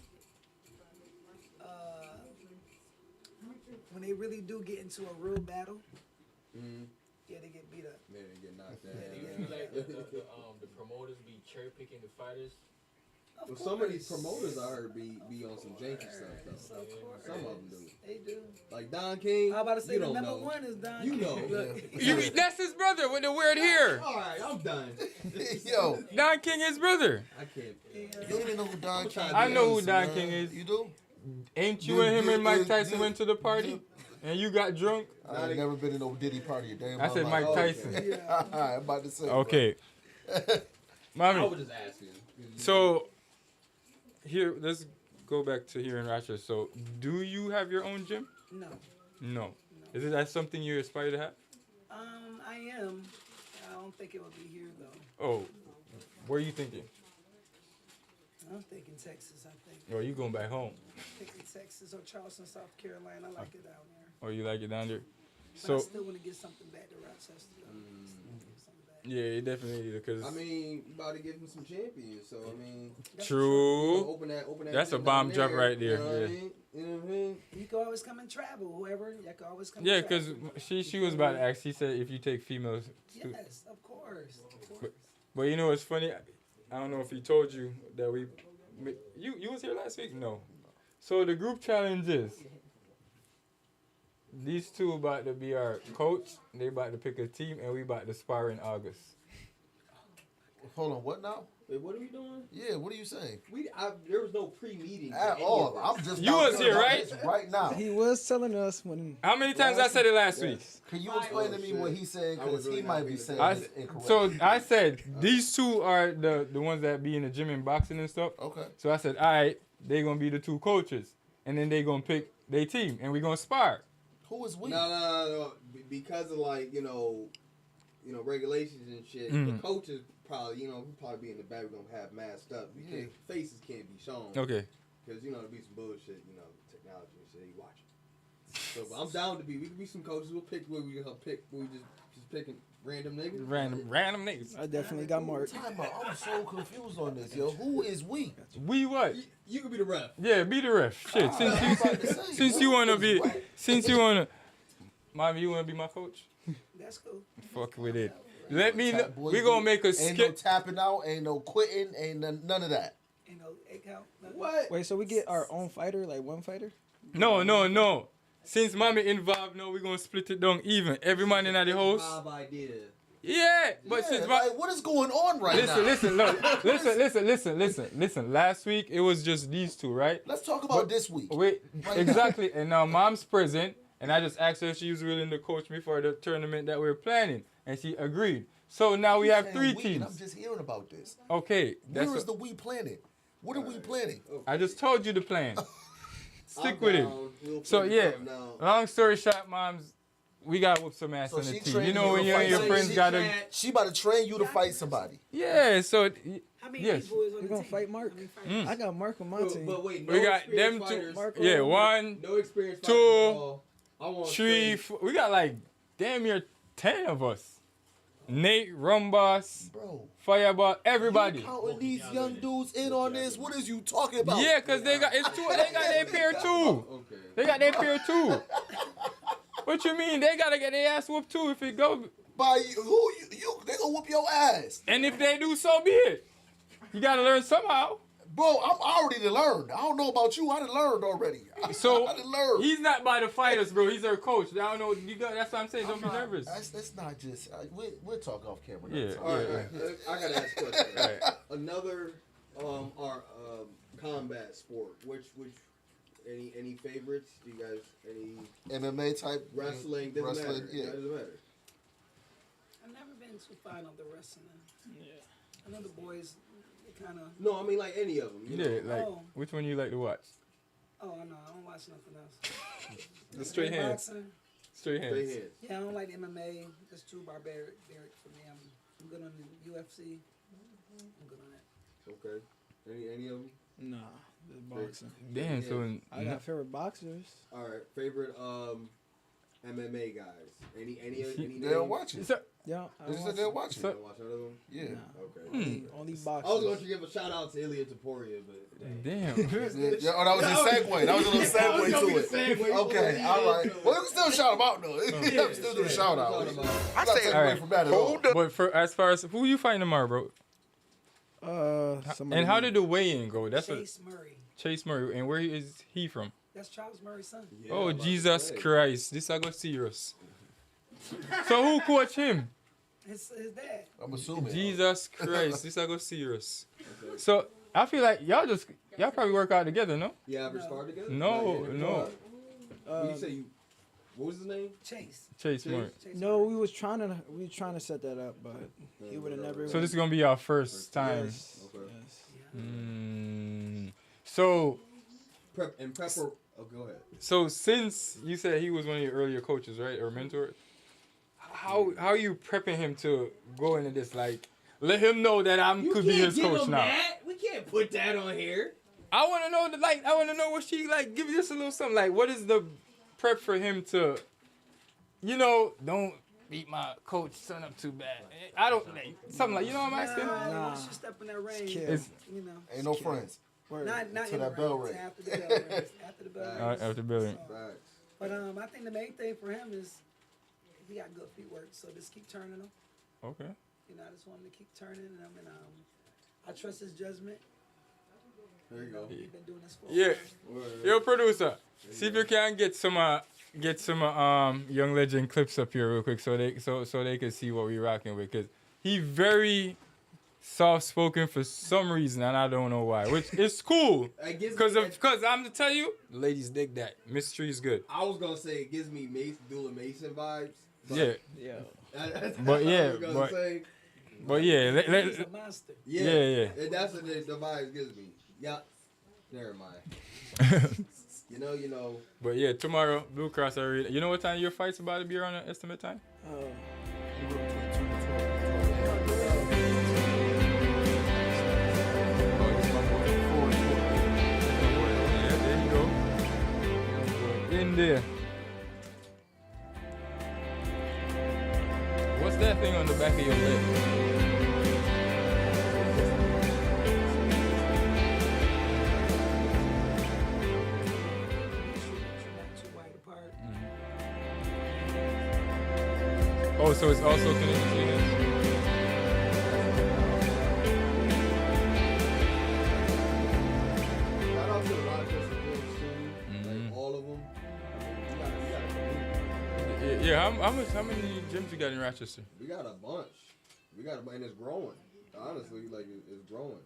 Speaker 12: when they really do get into a real battle, they get beat up.
Speaker 13: Yeah, they get knocked down.
Speaker 14: Like the promoters be cherry picking the fighters.
Speaker 13: Well, some of these promoters I heard be on some janky stuff though. Some of them do.
Speaker 12: They do.
Speaker 13: Like Don King.
Speaker 12: I'm about to say the number one is Don King.
Speaker 1: That's his brother with the weird hair.
Speaker 13: All right, I'm done.
Speaker 11: Yo,
Speaker 1: Don King, his brother.
Speaker 13: I can't.
Speaker 11: You don't even know who Don King is.
Speaker 1: I know who Don King is.
Speaker 11: You do?
Speaker 1: Ain't you and him and Mike Tyson went to the party and you got drunk?
Speaker 11: I ain't never been in no Diddy party a day in
Speaker 1: I
Speaker 11: my
Speaker 1: said
Speaker 11: life.
Speaker 1: Mike Tyson.
Speaker 11: I'm about to say.
Speaker 1: Okay. Mommy.
Speaker 13: I was just asking.
Speaker 1: So here, let's go back to here in Rochester. So, do you have your own gym? No. Is that something you aspire to have?
Speaker 12: I am. I don't think it would be here though.
Speaker 1: Oh, where are you thinking?
Speaker 12: I'm thinking Texas. I think.
Speaker 1: Or you going back home?
Speaker 12: I'm thinking Texas or Charleston, South Carolina. I like it down there.
Speaker 1: Oh, you like it down there?
Speaker 12: But I still want to get something back to Rochester.
Speaker 1: Yeah, it definitely is, because
Speaker 13: I mean, you about to give him some champions, so I mean.
Speaker 1: True.
Speaker 13: Open that
Speaker 1: That's a bomb drop right there.
Speaker 13: You know what I mean? You know what I mean?
Speaker 12: You can always come and travel, whoever. You can always come.
Speaker 1: Yeah,
Speaker 12: and
Speaker 1: because
Speaker 12: travel.
Speaker 1: she was about to ask. She said if you take females.
Speaker 12: Yes, of course.
Speaker 1: But you know what's funny? I don't know if he told you that you was here last week? No. So the group challenge is these two about to be our coach. They about to pick a team, and we about to spar in August.
Speaker 11: Hold on, what now?
Speaker 13: Wait, what are we doing?
Speaker 11: Yeah, what are you saying?
Speaker 13: There was no pre-meeting
Speaker 11: at all. I'm just.
Speaker 1: You was here, right?
Speaker 11: Right now.
Speaker 9: He was telling us when.
Speaker 1: How many times I said it last week?
Speaker 11: Can you explain to me what he's saying? Because he might be saying it's incorrect.
Speaker 1: So I said these two are the ones that be in the gym and boxing and stuff.
Speaker 11: Okay.
Speaker 1: So I said, all right, they gonna be the two coaches, and then they gonna pick their team, and we gonna spar.
Speaker 11: Who is we?
Speaker 13: No. Because of regulations and shit. The coaches probably, we probably be in the back. We're gonna have masked up. Faces can't be shown.
Speaker 1: Okay.
Speaker 13: Because there'll be some bullshit. Technology and shit. You watch it. So, but I'm down to be. We can be some coaches. We'll pick where we gonna pick. We just taking random niggas?
Speaker 1: Random niggas.
Speaker 9: I definitely got marked.
Speaker 11: Time out. I'm so confused on this, yo. Who is we?
Speaker 1: We what?
Speaker 13: You can be the ref.
Speaker 1: Yeah, be the ref. Shit, since you wanna be, Mommy, you wanna be my coach?
Speaker 12: That's cool.
Speaker 1: Fuck with it. Let me know. We gonna make a
Speaker 11: Ain't no
Speaker 1: skip.
Speaker 11: tapping out, ain't no quitting, ain't none of that.
Speaker 12: Ain't no egg count. nothing.
Speaker 13: What?
Speaker 9: Wait, so we get our own fighter, like one fighter?
Speaker 1: No. Since Mommy involved, no, we gonna split it down even. Every man in the house.
Speaker 13: Mob idea.
Speaker 1: Yeah, but
Speaker 11: Yeah,
Speaker 1: since
Speaker 11: like, what is going on right now?
Speaker 1: Listen. Last week it was just these two, right?
Speaker 11: Let's talk about this week.
Speaker 1: Wait,
Speaker 11: Right
Speaker 1: exactly. And now Mom's present, and I just asked her if she was willing to coach me for the tournament that we're planning, and she agreed. So now we have 3 teams.
Speaker 11: I'm just hearing about this.
Speaker 1: Okay,
Speaker 11: Where is the we planning? What are we planning?
Speaker 1: I just told you the plan. Stick with it.
Speaker 13: We'll
Speaker 1: So
Speaker 13: figure
Speaker 1: yeah,
Speaker 13: something out.
Speaker 1: long story short, Moms, we gotta whoop some ass
Speaker 11: So
Speaker 1: on the
Speaker 11: she
Speaker 1: team.
Speaker 11: trained
Speaker 1: You know
Speaker 11: you
Speaker 1: when
Speaker 11: to
Speaker 1: you and
Speaker 11: fight
Speaker 1: your
Speaker 11: somebody.
Speaker 1: friends gotta.
Speaker 11: She about to train you to fight somebody.
Speaker 1: Yeah, so
Speaker 12: How many
Speaker 1: yes.
Speaker 12: people is on
Speaker 9: You
Speaker 12: the
Speaker 9: gonna
Speaker 12: team?
Speaker 9: fight Mark?
Speaker 12: How many fighters?
Speaker 9: I got Mark on my team.
Speaker 13: But wait, no
Speaker 1: We got
Speaker 13: experienced
Speaker 1: them two.
Speaker 13: fighters.
Speaker 9: Marco.
Speaker 1: Yeah, 1,
Speaker 13: No experience.
Speaker 1: 2,
Speaker 13: I want
Speaker 1: 3,
Speaker 13: straight-
Speaker 1: 4. We got like damn near 10 of us. Nate, Rumboss,
Speaker 11: Bro,
Speaker 1: Fireball, everybody.
Speaker 11: you counting these young dudes in on this? What is you talking about?
Speaker 1: Yeah, cause they got their pair too.
Speaker 13: Okay.
Speaker 1: They got their pair too. What you mean? They gotta get their ass whooped too if it go.
Speaker 11: By who you they gonna whoop your ass.
Speaker 1: And if they do, so be it. You gotta learn somehow.
Speaker 11: Bro, I'm already done learned. I don't know about you. I done learned already.
Speaker 1: So
Speaker 11: I done learned.
Speaker 1: he's not by the fighters, bro. He's our coach. I don't know. You got. That's what I'm saying. Don't be nervous.
Speaker 11: That's not just. We'll talk off camera.
Speaker 1: Yeah.
Speaker 13: All right. I gotta ask a question.
Speaker 1: All right.
Speaker 13: Another our combat sport. Which any favorites? Do you guys any
Speaker 11: MMA type
Speaker 13: wrestling? Doesn't matter.
Speaker 11: Yeah.
Speaker 13: Doesn't matter.
Speaker 12: I've never been too fond of the wrestling. Yeah. I know the boys kind of.
Speaker 13: No, I mean like any of them. You
Speaker 1: Yeah,
Speaker 13: know?
Speaker 1: like which one you like to watch?
Speaker 12: Oh no, I don't watch nothing else.
Speaker 1: The straight hands.
Speaker 12: Boxing.
Speaker 1: Straight hands.
Speaker 12: Yeah, I don't like MMA. That's too barbaric for me. I'm good on the UFC. I'm good on that.
Speaker 13: Okay. Any of them?
Speaker 9: Nah, just boxing.
Speaker 1: Damn.
Speaker 13: Yeah.
Speaker 1: So
Speaker 9: I got favorite boxers.
Speaker 13: All right. Favorite MMA guys. Any
Speaker 11: They're
Speaker 13: names?
Speaker 11: watching.
Speaker 9: Yeah,
Speaker 11: They said they're watching.
Speaker 1: So-
Speaker 13: You don't watch none of them?
Speaker 11: Yeah.
Speaker 13: Okay.
Speaker 9: Only
Speaker 13: I
Speaker 9: boxers.
Speaker 13: was going to give a shout out to Ilya Taporia, but
Speaker 1: damn.
Speaker 11: Yeah, oh, that was a segue. That was a little segue to it. Okay, all right. Well, you can still shout him out though. You can still do the shout out. I say
Speaker 1: All
Speaker 11: away
Speaker 1: right.
Speaker 11: from that at all.
Speaker 1: But for as far as who you fighting tomorrow, bro?
Speaker 9: Somebody
Speaker 1: And how did the weigh-in go? That's
Speaker 12: Chase Murray.
Speaker 1: Chase Murray. And where is he from?
Speaker 12: That's Charles Murray's son.
Speaker 1: Oh, Jesus Christ. This I go serious. So who coach him?
Speaker 12: His dad.
Speaker 11: I'm assuming.
Speaker 1: Jesus Christ. This I go serious. So I feel like y'all probably work out together, no?
Speaker 13: Yeah, ever started together?
Speaker 1: No.
Speaker 13: What you say? What was his name?
Speaker 1: Chase Murray.
Speaker 9: No, we was trying to set that up, but he would have never.
Speaker 1: So this is gonna be our first time.
Speaker 9: Yes.
Speaker 1: So
Speaker 13: Prep. Oh, go ahead.
Speaker 1: So since you said he was one of your earlier coaches, right, or mentors, how are you prepping him to go into this? Like, let him know that could be his coach now.
Speaker 13: We can't put that on here.
Speaker 1: I want to know I want to know what she like. Give us a little something. Like, what is the prep for him to, don't beat my coach son up too bad. I don't like something like, you know what I'm asking?
Speaker 12: Once you step in that range,
Speaker 11: Ain't no friends.
Speaker 12: Not
Speaker 11: to
Speaker 12: in
Speaker 11: that
Speaker 12: the
Speaker 11: bell
Speaker 12: range.
Speaker 11: ring.
Speaker 12: After the bell rings. After the bell rings.
Speaker 1: After the bell ring.
Speaker 12: But I think the main thing for him is he got good feet work, so just keep turning them.
Speaker 1: Okay.
Speaker 12: I just want him to keep turning them, and I trust his judgment.
Speaker 13: There you go.
Speaker 12: He's been doing this for a
Speaker 1: Yeah.
Speaker 12: while.
Speaker 1: Yo, producer, see if you can get some Young Legend clips up here real quick so they can see what we rocking with, cause he very soft spoken for some reason and I don't know why, which is cool. Cause I'm to tell you, ladies dig that. Mystery is good.
Speaker 13: I was gonna say it gives me Dula Mason vibes.
Speaker 1: Yeah.
Speaker 13: That's
Speaker 1: But yeah,
Speaker 13: what I was gonna say.
Speaker 1: but yeah,
Speaker 12: He's a monster.
Speaker 1: Yeah.
Speaker 13: And that's what the vibes gives me. Yeah. Never mind. You know.
Speaker 1: But yeah, tomorrow, Blue Cross Arena. You know what time your fight's about to be around an estimate time? In there. that thing on the back of your leg? Oh, so it's also connected to this?
Speaker 13: Shout out to the Rochester gyms too. Like all of them.
Speaker 1: Yeah, how many gyms you got in Rochester?
Speaker 13: We got a bunch. And it's growing. Honestly, like it's growing.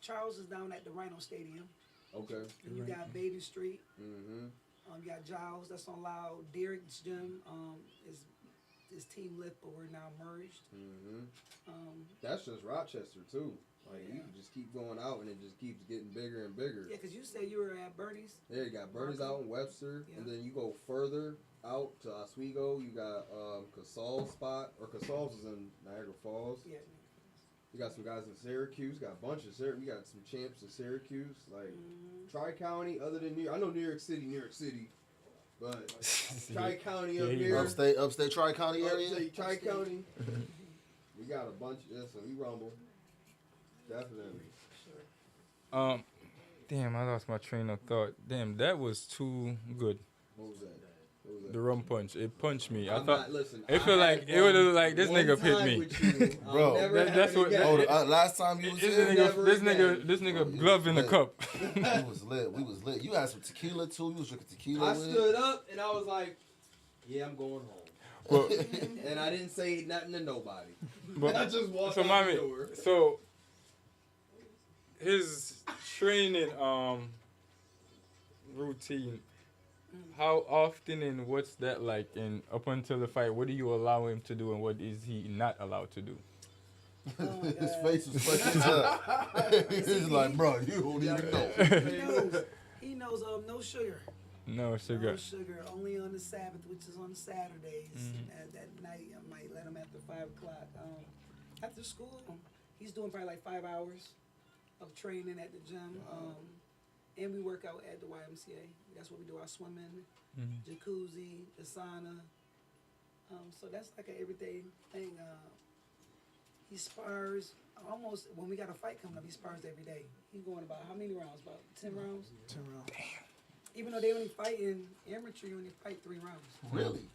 Speaker 12: Charles is down at the Rhino Stadium.
Speaker 13: Okay.
Speaker 12: And you got Baby Street.
Speaker 13: Mm-hmm.
Speaker 12: You got Giles that's on Loud. Derek's gym is Team Lift, but we're now merged.
Speaker 13: Mm-hmm. That's just Rochester too. Like you can just keep going out and it just keeps getting bigger and bigger.
Speaker 12: Yeah, because you said you were at Bernie's.
Speaker 13: Yeah, you got Bernie's out in Webster, and then you go further out to Oswego. You got Casal's spot, or Casal's is in Niagara Falls. Yeah. You got some guys in Syracuse. Got a bunch of Syracuse. We got some champs in Syracuse. Like Tri-County, other than New York. I know New York City, but Tri-County up here.
Speaker 11: Upstate Tri-County area.
Speaker 13: Upstate Tri-County. We got a bunch. So we rumble. Definitely.
Speaker 1: Damn, I lost my train of thought. Damn, that was too good.
Speaker 13: What was that?
Speaker 1: The rum punch. It punched me. I
Speaker 13: I'm
Speaker 1: thought.
Speaker 13: not- listen,
Speaker 1: it
Speaker 13: I
Speaker 1: felt like
Speaker 13: had
Speaker 1: it would have
Speaker 13: one-
Speaker 1: like this
Speaker 13: one
Speaker 1: nigga hit
Speaker 13: time
Speaker 1: me,
Speaker 13: with you. I'll
Speaker 11: Bro.
Speaker 13: never
Speaker 1: That's
Speaker 13: have
Speaker 1: what.
Speaker 13: it again.
Speaker 11: Last time you was
Speaker 1: This
Speaker 11: here,
Speaker 1: nigga glove in the cup.
Speaker 11: We was lit. You had some tequila too. You was drinking tequila.
Speaker 13: I stood up and I was like, "Yeah, I'm going home."
Speaker 1: Well,
Speaker 13: and I didn't say nothing to nobody.
Speaker 1: But,
Speaker 13: I just walked
Speaker 1: so,
Speaker 13: out
Speaker 1: mommy,
Speaker 13: the door.
Speaker 1: so his training routine. How often and what's that like? And up until the fight, what do you allow him to do and what is he not allowed to do?
Speaker 11: His face was fucking up. He's like, bro, you don't even know.
Speaker 12: He knows no sugar.
Speaker 1: No sugar.
Speaker 12: No sugar. Only on the Sabbath, which is on Saturdays. That night, I might let him after 5 o'clock. After school, he's doing probably like 5 hours of training at the gym. And we work out at the YMCA. That's what we do, our swimming, jacuzzi, the sauna. So that's like an everyday thing. He spars almost, when we got a fight coming up, he spars every day. He's going about how many rounds? About 10 rounds?
Speaker 9: 10 rounds.
Speaker 12: Even though they only fight in amateur, you only fight 3 rounds.
Speaker 11: Really?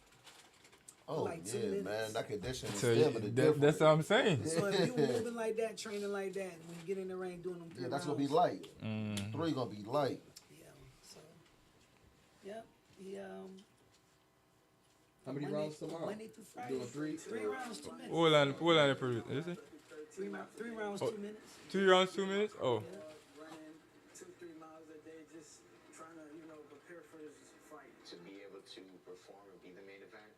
Speaker 11: Oh,
Speaker 12: like 2
Speaker 11: yeah,
Speaker 12: minutes.
Speaker 11: man. That conditioning
Speaker 1: So
Speaker 11: stamina
Speaker 1: that's what I'm saying.
Speaker 12: So if you moving like that, training like that, when you get in the ring doing them 3
Speaker 11: Yeah, that's
Speaker 12: rounds,
Speaker 11: gonna be light. 3 gonna be light.
Speaker 12: Yep. He
Speaker 13: How many rounds tomorrow?
Speaker 12: Monday through Friday.
Speaker 13: Doing 3?
Speaker 12: 3 rounds, 2 minutes.
Speaker 1: Hold on, is it?
Speaker 12: 3 rounds, 2 minutes.
Speaker 1: 3 rounds, 2 minutes? Oh.
Speaker 12: Running 2-3 miles a day, just trying to, prepare for this fight.
Speaker 15: To be able to perform and be the main event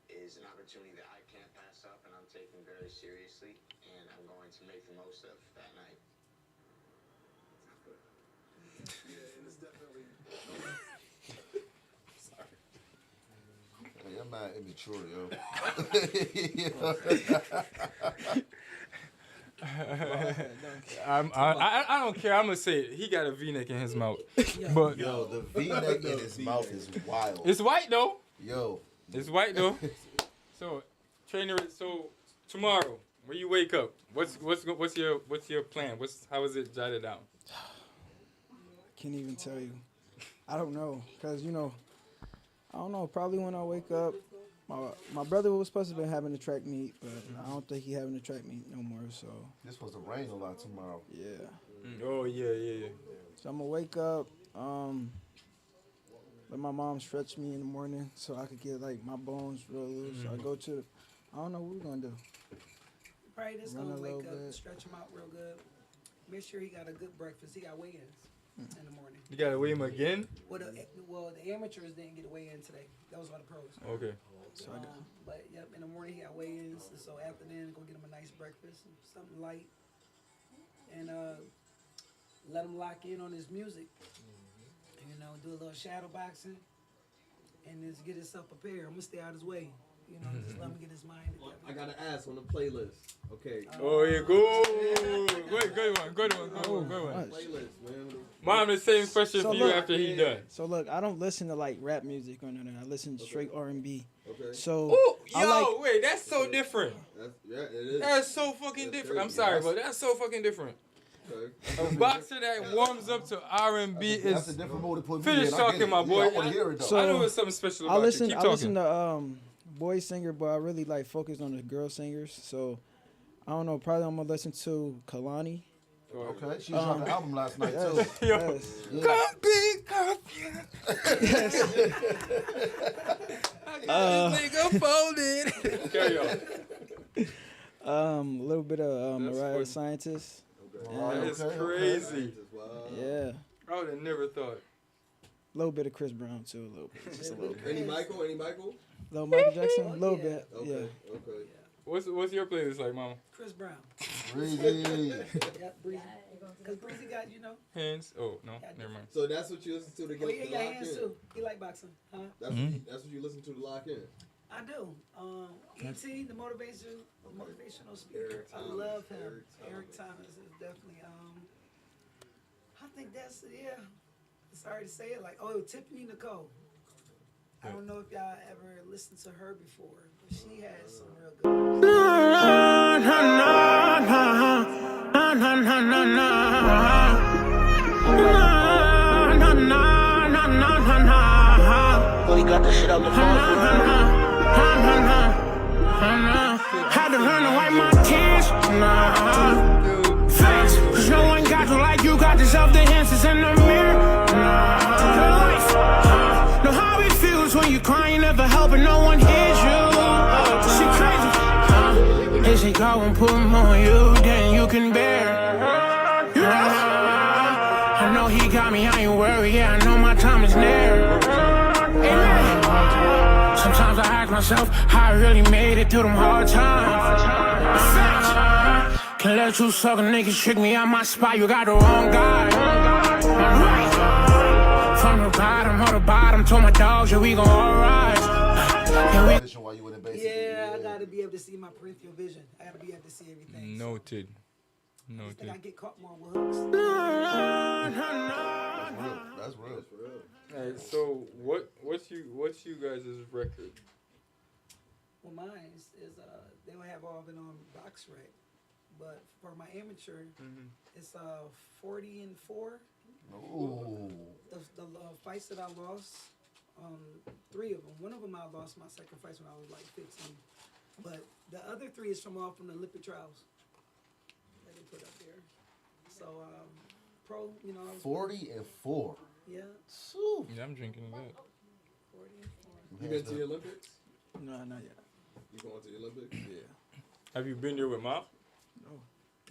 Speaker 15: is an opportunity that I can't pass up, and I'm taking very seriously, and I'm going to make the most of that night.
Speaker 12: Yeah, it's definitely.
Speaker 11: Hey, I'm not immature, yo.
Speaker 1: I don't care. I'm gonna say it. He got a V-neck in his mouth. But
Speaker 11: yo, the V-neck in his mouth is wild.
Speaker 1: It's white though.
Speaker 11: Yo,
Speaker 1: it's white though. So, trainer. So tomorrow, when you wake up, what's your plan? How is it jotted down?
Speaker 9: Can't even tell you. I don't know, cause I don't know. Probably when I wake up, my brother was supposed to be having a track meet, but I don't think he having a track meet no more. So
Speaker 11: this was to rain a lot tomorrow.
Speaker 9: Yeah.
Speaker 1: Oh yeah.
Speaker 9: So I'm gonna wake up, let my mom stretch me in the morning so I could get like my bones real loose. So I go to, I don't know what we're gonna do.
Speaker 12: Probably just
Speaker 9: Run
Speaker 12: gonna
Speaker 9: a
Speaker 12: wake
Speaker 9: little
Speaker 12: up,
Speaker 9: bit.
Speaker 12: stretch him out real good. Make sure he got a good breakfast. He got weigh-ins in the morning.
Speaker 1: You gotta weigh him again?
Speaker 12: Well, the amateurs didn't get a weigh-in today. That was all the pros.
Speaker 1: Okay.
Speaker 9: So
Speaker 12: but yep, in the morning he got weigh-ins. And so after then, go get him a nice breakfast, something light, and let him lock in on his music. And, do a little shadow boxing, and just get himself prepared. I'm gonna stay out of his way. You know, just let him get his mind together.
Speaker 13: I gotta ask on the playlist. Okay.
Speaker 1: Oh, yeah, go. Good one.
Speaker 13: Playlist, man.
Speaker 1: Mom, the same question for you
Speaker 9: look,
Speaker 1: after he done.
Speaker 9: So look, I don't listen to like rap music or nothing. I listen to straight R&B.
Speaker 13: Okay.
Speaker 9: So
Speaker 1: Wait, that's so different.
Speaker 13: Yeah, it is.
Speaker 1: That's so fucking different. I'm sorry, but that's so fucking different.
Speaker 13: Okay.
Speaker 1: A boxer that warms up to R&B
Speaker 11: That's a
Speaker 1: is.
Speaker 11: different mode to put me
Speaker 1: Finish
Speaker 11: in. I
Speaker 1: talking,
Speaker 11: get it.
Speaker 1: my boy.
Speaker 11: Yeah, I want to hear it, though.
Speaker 9: So,
Speaker 1: I know it's something special about you. Keep
Speaker 9: I
Speaker 1: talking.
Speaker 9: listen to boy singer, but I really like focus on the girl singers. So I don't know. Probably I'm gonna listen to Kalani.
Speaker 11: Okay, she dropped an album last night too.
Speaker 9: Yes.
Speaker 1: Come pick up
Speaker 9: Yes.
Speaker 1: I got this nigga folded. Carry on.
Speaker 9: A little bit of Mariah
Speaker 1: funny.
Speaker 9: Scientist.
Speaker 1: That is crazy.
Speaker 9: Yeah.
Speaker 1: I would have never thought.
Speaker 9: A little bit of Chris Brown too. A little bit. Just a little bit.
Speaker 13: Any Michael?
Speaker 9: Little Michael Jackson. A little bit.
Speaker 13: Okay.
Speaker 9: Yeah.
Speaker 13: Okay.
Speaker 1: What's your playlist like, mama?
Speaker 12: Chris Brown.
Speaker 11: Breezy.
Speaker 12: Yeah, Breezy. Because Breezy got, you know.
Speaker 1: Hands? Oh, no. Never mind.
Speaker 13: So that's what you listen to to get
Speaker 12: Oh, yeah,
Speaker 13: to
Speaker 12: yeah,
Speaker 13: lock
Speaker 12: hands
Speaker 13: in.
Speaker 12: too. He like boxing, huh?
Speaker 13: That's what you listen to lock in.
Speaker 12: I do. E.T., the motivational speaker. I love him. Eric Thomas is definitely. I think that's Sorry to say it. Like, Tiffany Nicole. I don't know if y'all ever listened to her before, but she has some real good.
Speaker 5: Oh, you got the shit on the phone.
Speaker 16: Had to learn to wipe my tears. Facts, cause no one got you like you got yourself. The answers in the mirror. Know how it feels when you crying, never helping, no one hears you. She crazy. They say God won't put more on you than you can bear. I know he got me, I ain't worried. Yeah, I know my time is near. Sometimes I ask myself how I really made it through them hard times. Can't let you sucker niggas trick me out my spot. You got the wrong guy. From the bottom, told my dogs, yeah, we gon' all rise.
Speaker 12: Yeah, I gotta be able to see my peripheral vision. I gotta be able to see everything.
Speaker 1: Noted.
Speaker 12: I think I get caught more with hooks.
Speaker 11: That's real.
Speaker 1: Alright, so what's you guys' record?
Speaker 12: Well, mine is they don't have all of it on box rec, but for my amateur, it's 40-4.
Speaker 11: Ooh.
Speaker 12: The fights that I lost, 3 of them. One of them I lost my second fight when I was like 15, but the other 3 is from the Olympic trials that they put up there. So pro, you know.
Speaker 11: 40-4.
Speaker 12: Yeah.
Speaker 1: Yeah, I'm drinking that.
Speaker 12: 40-4.
Speaker 13: You been to the Olympics?
Speaker 9: No, not yet.
Speaker 13: You going to the Olympics?
Speaker 9: Yeah.
Speaker 1: Have you been there with Mom?
Speaker 9: No.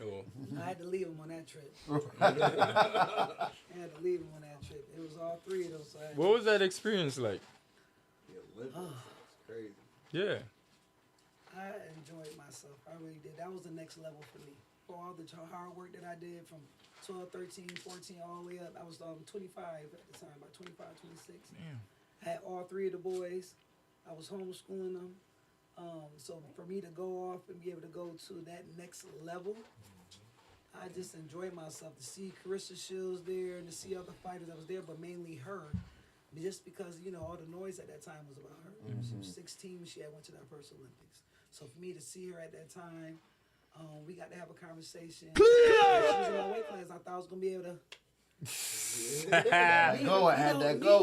Speaker 1: Oh.
Speaker 12: I had to leave him on that trip. I had to leave him on that trip. It was all 3 of those. So
Speaker 1: What was that experience like?
Speaker 13: The Olympics. It's crazy.
Speaker 1: Yeah.
Speaker 12: I enjoyed myself. I really did. That was the next level for me. For all the hard work that I did from 12, 13, 14, all the way up. I was 25 at the time, about 25, 26.
Speaker 1: Damn.
Speaker 12: I had all 3 of the boys. I was homeschooling them. So for me to go off and be able to go to that next level, I just enjoyed myself. To see Carissa Shields there and to see other fighters that was there, but mainly her. Just because, you know, all the noise at that time was about her. She was 16 when she had went to that first Olympics. So for me to see her at that time, we got to have a conversation. She was in my weight class. I thought I was going to be able to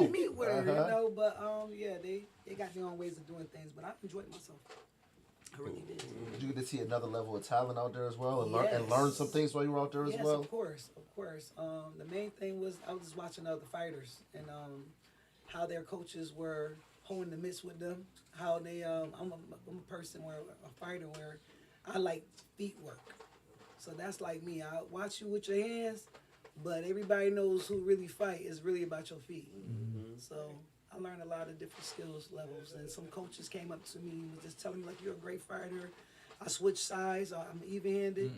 Speaker 12: meet with her, you know. But yeah, they got their own ways of doing things. But I enjoyed myself. I really did.
Speaker 11: Did you get to see another level of talent out there as well, and learn some things while you were out there as well?
Speaker 12: Yes, of course, of course. The main thing was I was just watching other fighters and how their coaches were holding the mitts with them. How they, I'm a person where a fighter where I like feet work. So that's like me. I watch you with your hands, but everybody knows who really fight is really about your feet. So I learned a lot of different skills levels, and some coaches came up to me and was just telling me like, you're a great fighter. I switched sides. I'm even-handed,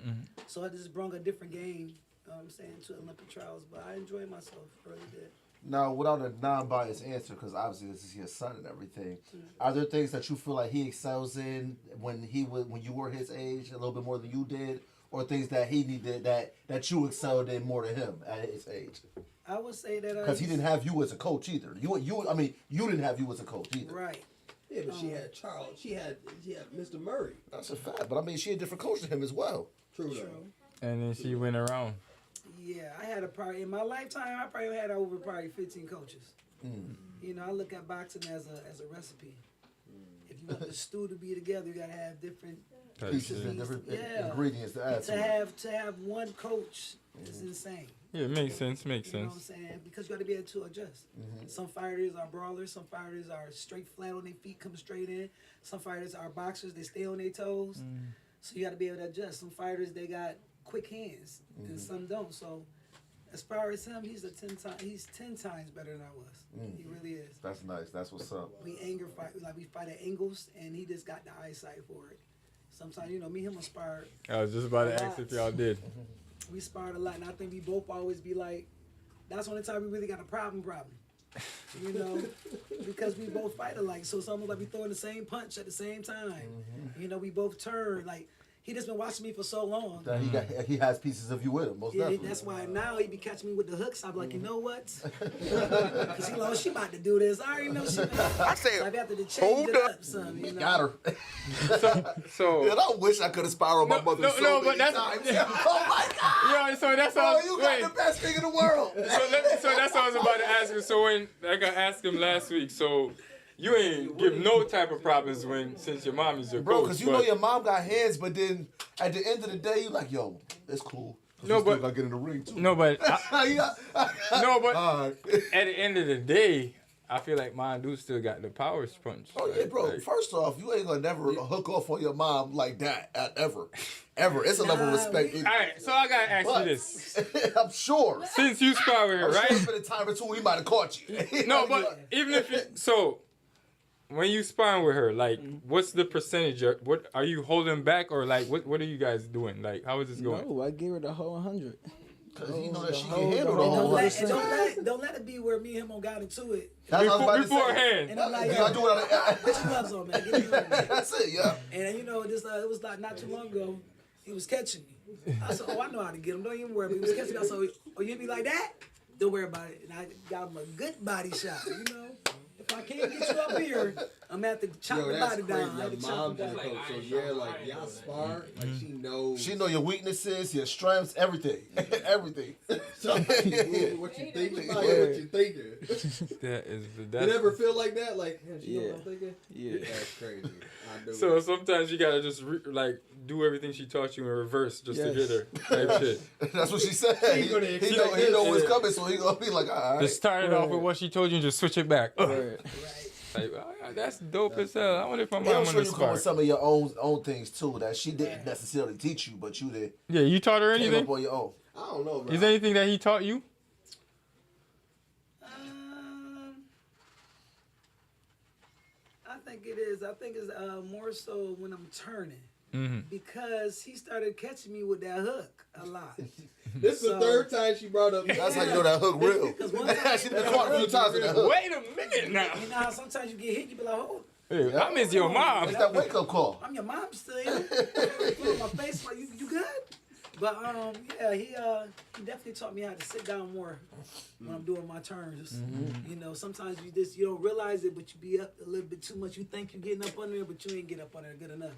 Speaker 12: so I just brought a different game. You know what I'm saying, to Olympic trials, but I enjoyed myself. I really did.
Speaker 11: Now, without a non-biased answer, because obviously this is your son and everything, are there things that you feel like he excels in when you were his age, a little bit more than you did, or things that he needed that you excelled in more than him at his age?
Speaker 12: I would say that
Speaker 11: because he didn't have you as a coach either. You didn't have you as a coach either.
Speaker 12: Right.
Speaker 13: Yeah, but she had Charles. She had Mr. Murray.
Speaker 11: That's a fact. But I mean, she had a different coach than him as well.
Speaker 13: True.
Speaker 1: And then she went around.
Speaker 12: Yeah, I had in my lifetime. I probably had over 15 coaches. You know, I look at boxing as a recipe. If you want the stew to be together, you gotta have different
Speaker 11: pieces and different ingredients to add
Speaker 12: to have one coach is insane.
Speaker 1: Yeah, it makes sense.
Speaker 12: You know what I'm saying? Because you got to be able to adjust. Some fighters are brawlers. Some fighters are straight flat on their feet, come straight in. Some fighters are boxers. They stay on their toes. So you got to be able to adjust. Some fighters, they got quick hands, and some don't. So as far as him, he's 10 times better than I was. He really is.
Speaker 11: That's nice. That's what's up.
Speaker 12: We fight at angles, and he just got the eyesight for it. Sometimes, you know, me and him spar.
Speaker 1: I was just about to ask if y'all did.
Speaker 12: We sparred a lot, and I think we both always be like, that's the only time we really got a problem. You know, because we both fight alike. So it's almost like we throwing the same punch at the same time. You know, we both turn. Like, he just been watching me for so long.
Speaker 11: That he has pieces of you with him, most definitely.
Speaker 12: That's why now he be catching me with the hooks. I'm like, you know what? Because he like, she about to do this. I already know she about to.
Speaker 11: I said,
Speaker 12: so I have to change it up some, you know?
Speaker 11: Got her.
Speaker 1: So
Speaker 11: and I wish I could have spiraled my mother so many times. Oh my God!
Speaker 1: Yo, so that's all.
Speaker 11: You got the best thing in the world.
Speaker 1: So that's what I was about to ask him. So when I asked him last week, so you ain't give no type of problems since your mom is your
Speaker 11: bro,
Speaker 1: coach.
Speaker 11: Because you know your mom got hands, but then at the end of the day, you like, yo, it's cool. No, but gotta get in the ring too.
Speaker 1: No, but at the end of the day, I feel like mine do still got the power punch.
Speaker 11: Oh yeah, bro. First off, you ain't gonna never hook off on your mom like that ever. It's a level of respect.
Speaker 1: All right, so I gotta ask you this.
Speaker 11: I'm sure.
Speaker 1: Since you spar with her, right?
Speaker 11: Sure it's been a time or two he might have caught you.
Speaker 1: No, but even if when you sparring with her, like, what's the percentage? What are you holding back, or like, what are you guys doing? Like, how is this going?
Speaker 9: No, I gave her the whole 100.
Speaker 11: Because you know that she can handle the whole
Speaker 12: Don't let it be where me and him got into it.
Speaker 11: That's what I was about to say.
Speaker 1: Beforehand.
Speaker 12: And I'm like,
Speaker 11: you gotta do it.
Speaker 12: Put your gloves on, man. Get your gloves on.
Speaker 11: That's it, yeah.
Speaker 12: And you know, this it was like not too long ago. He was catching me. I said, I know how to get him. Don't even worry. He was catching me. I said, you hit me like that? Don't worry about it. And I got him a good body shot. You know. If I can't get you up here, I'm gonna have to chop the body down.
Speaker 13: Your mom's the coach, so yeah, like y'all spar, like she knows.
Speaker 11: She know your weaknesses, your strengths, everything, everything.
Speaker 13: So what you thinking? What you thinking?
Speaker 1: That
Speaker 13: you ever feel like that? Like, she know what I'm thinking? Yeah, that's crazy. I do.
Speaker 1: So sometimes you gotta just do everything she taught you in reverse just to get her. Type shit.
Speaker 11: That's what she said. He know what's coming, so he gonna be like, all right.
Speaker 1: Just start it off with what she told you and just switch it back. Like, that's dope as hell. I wonder if my mom
Speaker 11: I'm sure you come
Speaker 1: spark.
Speaker 11: with some of your own things too that she didn't necessarily teach you, but you did.
Speaker 1: Yeah, you taught her anything?
Speaker 11: Came up on your own.
Speaker 13: I don't know, bro.
Speaker 1: Is there anything that he taught you?
Speaker 12: I think it is. I think it's more so when I'm turning. Because he started catching me with that hook a lot.
Speaker 13: This is the third time she brought up.
Speaker 11: That's how you know that hook real. She been caught a few times with that hook.
Speaker 1: Wait a minute now.
Speaker 12: You know how sometimes you get hit, you be like, oh.
Speaker 1: Hey, I miss your mom.
Speaker 11: It's that wake up call.
Speaker 12: I'm your mom still. My face like, you good? But yeah, he definitely taught me how to sit down more when I'm doing my turns. You know, sometimes you don't realize it, but you be up a little bit too much. You think you're getting up under there, but you ain't get up under there good enough.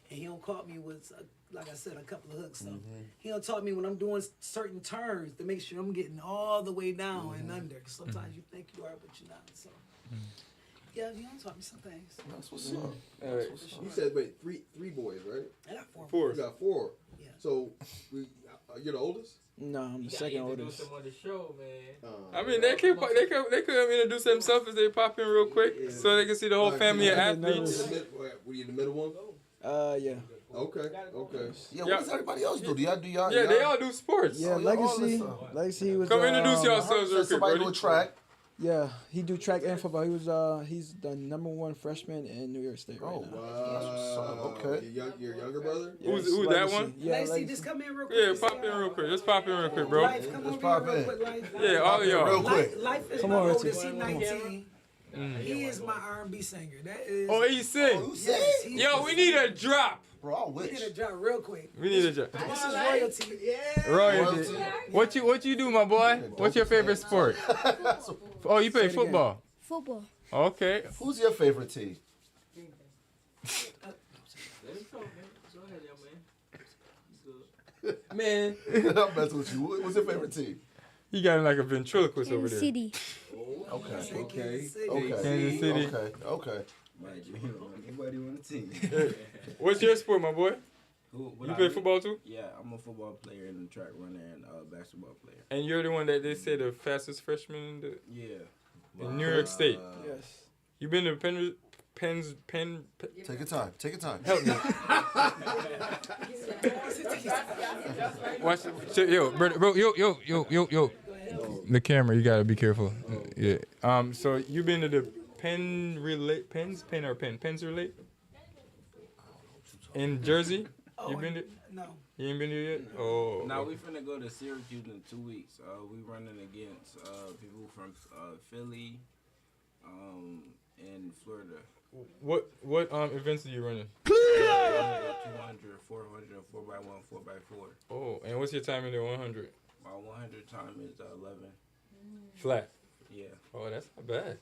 Speaker 12: And he don't caught me with, like I said, a couple of hooks. So he don't taught me when I'm doing certain turns to make sure I'm getting all the way down and under. Cause sometimes you think you are, but you're not. So yeah, he don't taught me some things.
Speaker 11: That's what's up.
Speaker 13: Right. You said three boys, right?
Speaker 12: I got four.
Speaker 1: Four.
Speaker 13: You got four.
Speaker 12: Yeah.
Speaker 13: So you're the oldest?
Speaker 9: No, I'm the second oldest.
Speaker 14: On the show, man.
Speaker 1: I mean, they could introduce themselves as they pop in real quick, so they can see the whole family of athletes.
Speaker 13: Were you the middle one?
Speaker 9: Yeah.
Speaker 13: Okay.
Speaker 11: Yeah, what does everybody else do? Do y'all?
Speaker 1: They all do sports.
Speaker 9: Yeah, Legacy was.
Speaker 1: Come introduce yourselves real quick,
Speaker 11: somebody
Speaker 1: buddy.
Speaker 11: do a track.
Speaker 9: Yeah, he do track and football. He's the #1 freshman in New York State right now.
Speaker 13: Wow.
Speaker 11: Okay.
Speaker 13: Your younger brother?
Speaker 9: Yeah,
Speaker 1: Who's that
Speaker 9: Legacy.
Speaker 1: one?
Speaker 9: Yeah,
Speaker 12: Lacey,
Speaker 9: Legacy.
Speaker 12: just come in real quick.
Speaker 1: Yeah, pop in real quick. Just pop in real quick, bro.
Speaker 12: Life, come
Speaker 11: Let's
Speaker 12: over
Speaker 11: pop
Speaker 12: here real
Speaker 11: in.
Speaker 12: quick, Life.
Speaker 1: Yeah, all of y'all.
Speaker 11: Real quick.
Speaker 12: Life is
Speaker 9: Come
Speaker 12: my
Speaker 9: on,
Speaker 12: oldest.
Speaker 9: Richie.
Speaker 12: He's
Speaker 9: Come on.
Speaker 12: 19. He is my R&B singer. That is.
Speaker 1: Oh, he sing.
Speaker 12: Yes, he
Speaker 1: Yo,
Speaker 12: is.
Speaker 1: we need a drop.
Speaker 11: Bro, I
Speaker 12: We
Speaker 11: wish.
Speaker 12: need a drop real quick.
Speaker 1: We need a drop.
Speaker 12: This is royalty.
Speaker 1: Royalty. What you do, my boy? What's your favorite sport? Oh, you play football.
Speaker 17: Football.
Speaker 1: Okay.
Speaker 11: Who's your favorite team?
Speaker 1: Man.
Speaker 11: I'm messing with you. What's your favorite team?
Speaker 1: He got him like a ventriloquist over
Speaker 17: Kansas
Speaker 1: there.
Speaker 17: City.
Speaker 11: Okay.
Speaker 13: Okay.
Speaker 1: Kansas City.
Speaker 11: Okay.
Speaker 18: Anybody on the team?
Speaker 1: What's your sport, my boy?
Speaker 18: What
Speaker 1: You
Speaker 18: I
Speaker 1: play
Speaker 18: do?
Speaker 1: football too?
Speaker 18: Yeah, I'm a football player and a track runner and basketball player.
Speaker 1: And you're the one that they say the fastest freshman in the
Speaker 18: Yeah.
Speaker 1: in New York State.
Speaker 9: Yes.
Speaker 1: You been to Penn.
Speaker 11: Take your time. Take your time.
Speaker 1: Help me. Watch, yo, bro, yo. The camera, you gotta be careful. Yeah. So you been to the Penn relate in Jersey? You been to?
Speaker 12: No.
Speaker 1: You ain't been there yet? Oh.
Speaker 18: Now we finna go to Syracuse in 2 weeks. We running against people from Philly, and Florida.
Speaker 1: What events are you running?
Speaker 18: 200, 400, 4x1, 4x4.
Speaker 1: Oh, and what's your time in the 100?
Speaker 18: My 100 time is 11.
Speaker 1: Flat.
Speaker 18: Yeah.
Speaker 1: Oh, that's not bad.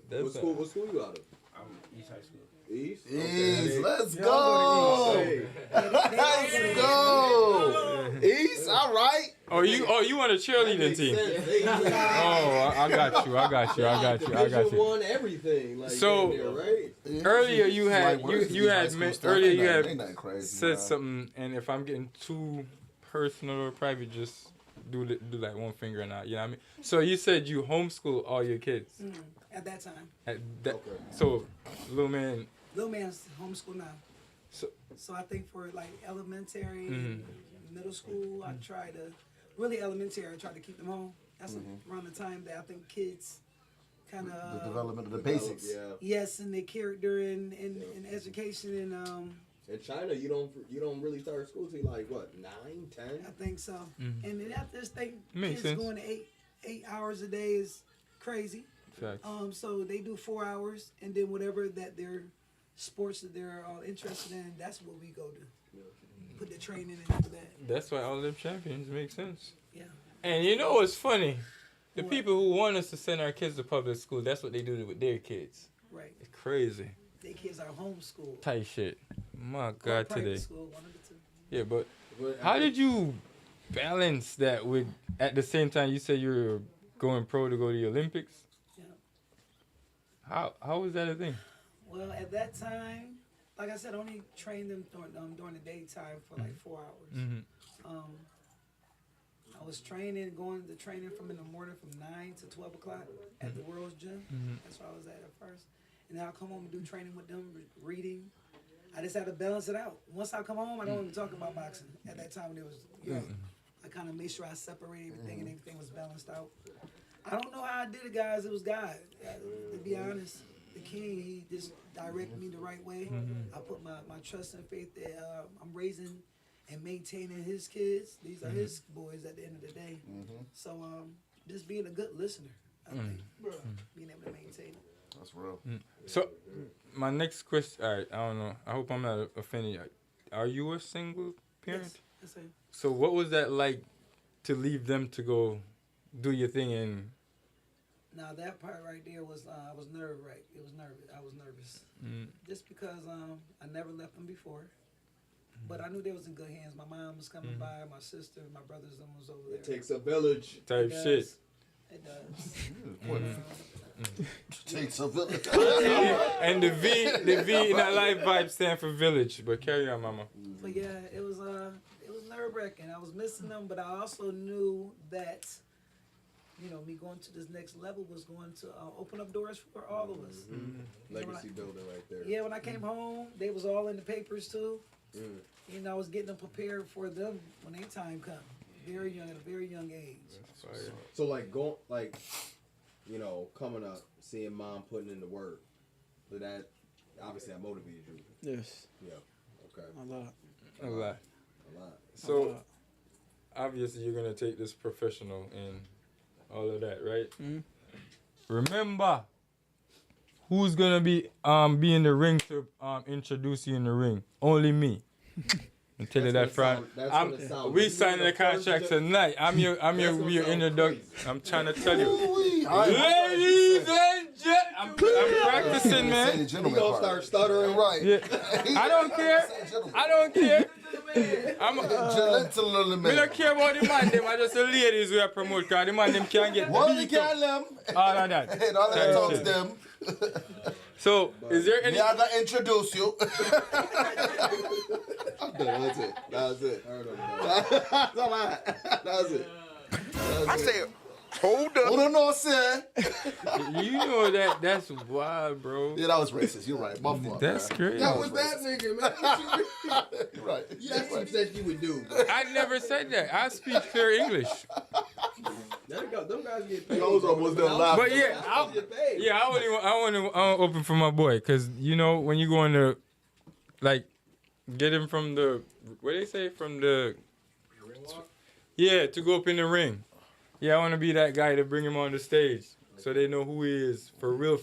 Speaker 13: What school you out of?
Speaker 18: I'm East High School.
Speaker 13: East?
Speaker 11: East,
Speaker 13: Okay.
Speaker 11: let's go. Let's go. East, all right.
Speaker 1: Oh, you want a cheerleading team? Oh, I got you.
Speaker 13: Division won everything. Like,
Speaker 1: So
Speaker 13: right?
Speaker 1: earlier you had
Speaker 11: crazy,
Speaker 1: said something, and if I'm getting too personal or private, just do like one finger and out. You know what I mean? So you said you homeschool all your kids.
Speaker 12: At that time.
Speaker 1: So little man's
Speaker 12: homeschool now. So I think for like elementary, and middle school, I try to I try to keep them home. That's around the time that I think kids kind of
Speaker 11: the development of the basics.
Speaker 13: Yeah.
Speaker 12: Yes, and their character and education and
Speaker 13: In China, you don't really start school till like what, 9, 10?
Speaker 12: I think so. And then after this thing,
Speaker 1: Makes
Speaker 12: kids
Speaker 1: sense.
Speaker 12: going to 8 hours a day is crazy.
Speaker 1: Facts.
Speaker 12: So they do 4 hours, and then whatever that their sports that they're all interested in, that's what we go to. Put the training in for that.
Speaker 1: That's why all them champions make sense.
Speaker 12: Yeah.
Speaker 1: And you know what's funny? The people who want us to send our kids to public school, that's what they do with their kids.
Speaker 12: Right.
Speaker 1: It's crazy.
Speaker 12: Their kids are homeschooled.
Speaker 1: Tight shit. My
Speaker 12: Or
Speaker 1: God,
Speaker 12: private
Speaker 1: today.
Speaker 12: school, one of the two.
Speaker 1: Yeah, but how did you balance that with, at the same time you said you were going pro to go to the Olympics?
Speaker 12: Yeah.
Speaker 1: How was that a thing?
Speaker 12: Well, at that time, like I said, I only trained them during the daytime for like 4 hours. I was going to training from in the morning from 9 to 12 o'clock at the World's Gym. That's where I was at first. And then I'll come home and do training with them, reading. I just had to balance it out. Once I come home, I don't even talk about boxing. At that time, it was, I kind of made sure I separated everything and everything was balanced out. I don't know how I did it, guys. It was God. To be honest, the King, he just directed me the right way. I put my trust and faith that I'm raising and maintaining his kids. These are his boys at the end of the day. So just being a good listener, I think, being able to maintain it.
Speaker 11: That's real.
Speaker 1: So, my next question, all right, I don't know. I hope I'm not offending you. Are you a single parent?
Speaker 12: Yes, I am.
Speaker 1: So, what was that like to leave them to go do your thing and...
Speaker 12: Now that part right there was I was nervous. I was nervous, just because I never left them before, but I knew they was in good hands. My mom was coming by, my sister, my brothers, and was over there.
Speaker 13: It takes a village.
Speaker 1: Type shit.
Speaker 12: It does.
Speaker 11: Takes a village.
Speaker 1: And the V in that Livevybz stand for village. But carry on, mama.
Speaker 12: But yeah, it was nerve wracking. I was missing them, but I also knew that, you know, me going to this next level was going to open up doors for all of us.
Speaker 13: Legacy building right there.
Speaker 12: Yeah, when I came home, they was all in the papers too. You know, I was getting them prepared for them when their time come. Very young, at a very young age.
Speaker 13: So like you know, coming up, seeing mom putting in the work, so that obviously that motivated you.
Speaker 9: Yes.
Speaker 13: Yeah. Okay.
Speaker 1: A lot.
Speaker 13: So,
Speaker 1: obviously, you're gonna take this professional and all of that, right?
Speaker 9: Mm-hmm.
Speaker 1: Remember, who's gonna be in the ring to introduce you in the ring? Only me. I'm telling you that, Fran. We signing the contract tonight. I'm your introduction. I'm trying to tell you, ladies and gentlemen, I'm practicing, man.
Speaker 11: He gonna start stuttering, right?
Speaker 1: Yeah. I don't care. I'm
Speaker 11: me
Speaker 1: don't care about the man them. I just the ladies who are promote. Cause the man them can't get
Speaker 11: What
Speaker 1: beat
Speaker 11: they
Speaker 1: up.
Speaker 11: can them?
Speaker 1: All of that.
Speaker 11: Hey, all that talks them.
Speaker 1: So, is there any?
Speaker 11: Yeah, I gotta introduce you.
Speaker 13: That's it. That's it. That's it.
Speaker 11: I said, hold up. Hold on, no, sir.
Speaker 1: You know that's wild, bro.
Speaker 11: Yeah, that was racist. You're right. My fault.
Speaker 1: That's crazy.
Speaker 13: That was that nigga, man.
Speaker 11: You're right.
Speaker 13: That's what you said you would do.
Speaker 1: I never said that. I speak clear English.
Speaker 13: Them guys get paid.
Speaker 11: Those almost done laughing.
Speaker 1: But yeah, I want to open for my boy, cause you know when you go on the, like, get him from the, what they say, from the, yeah, to go up in the ring. Yeah, I want to be that guy to bring him on the stage, so they know who he is for real,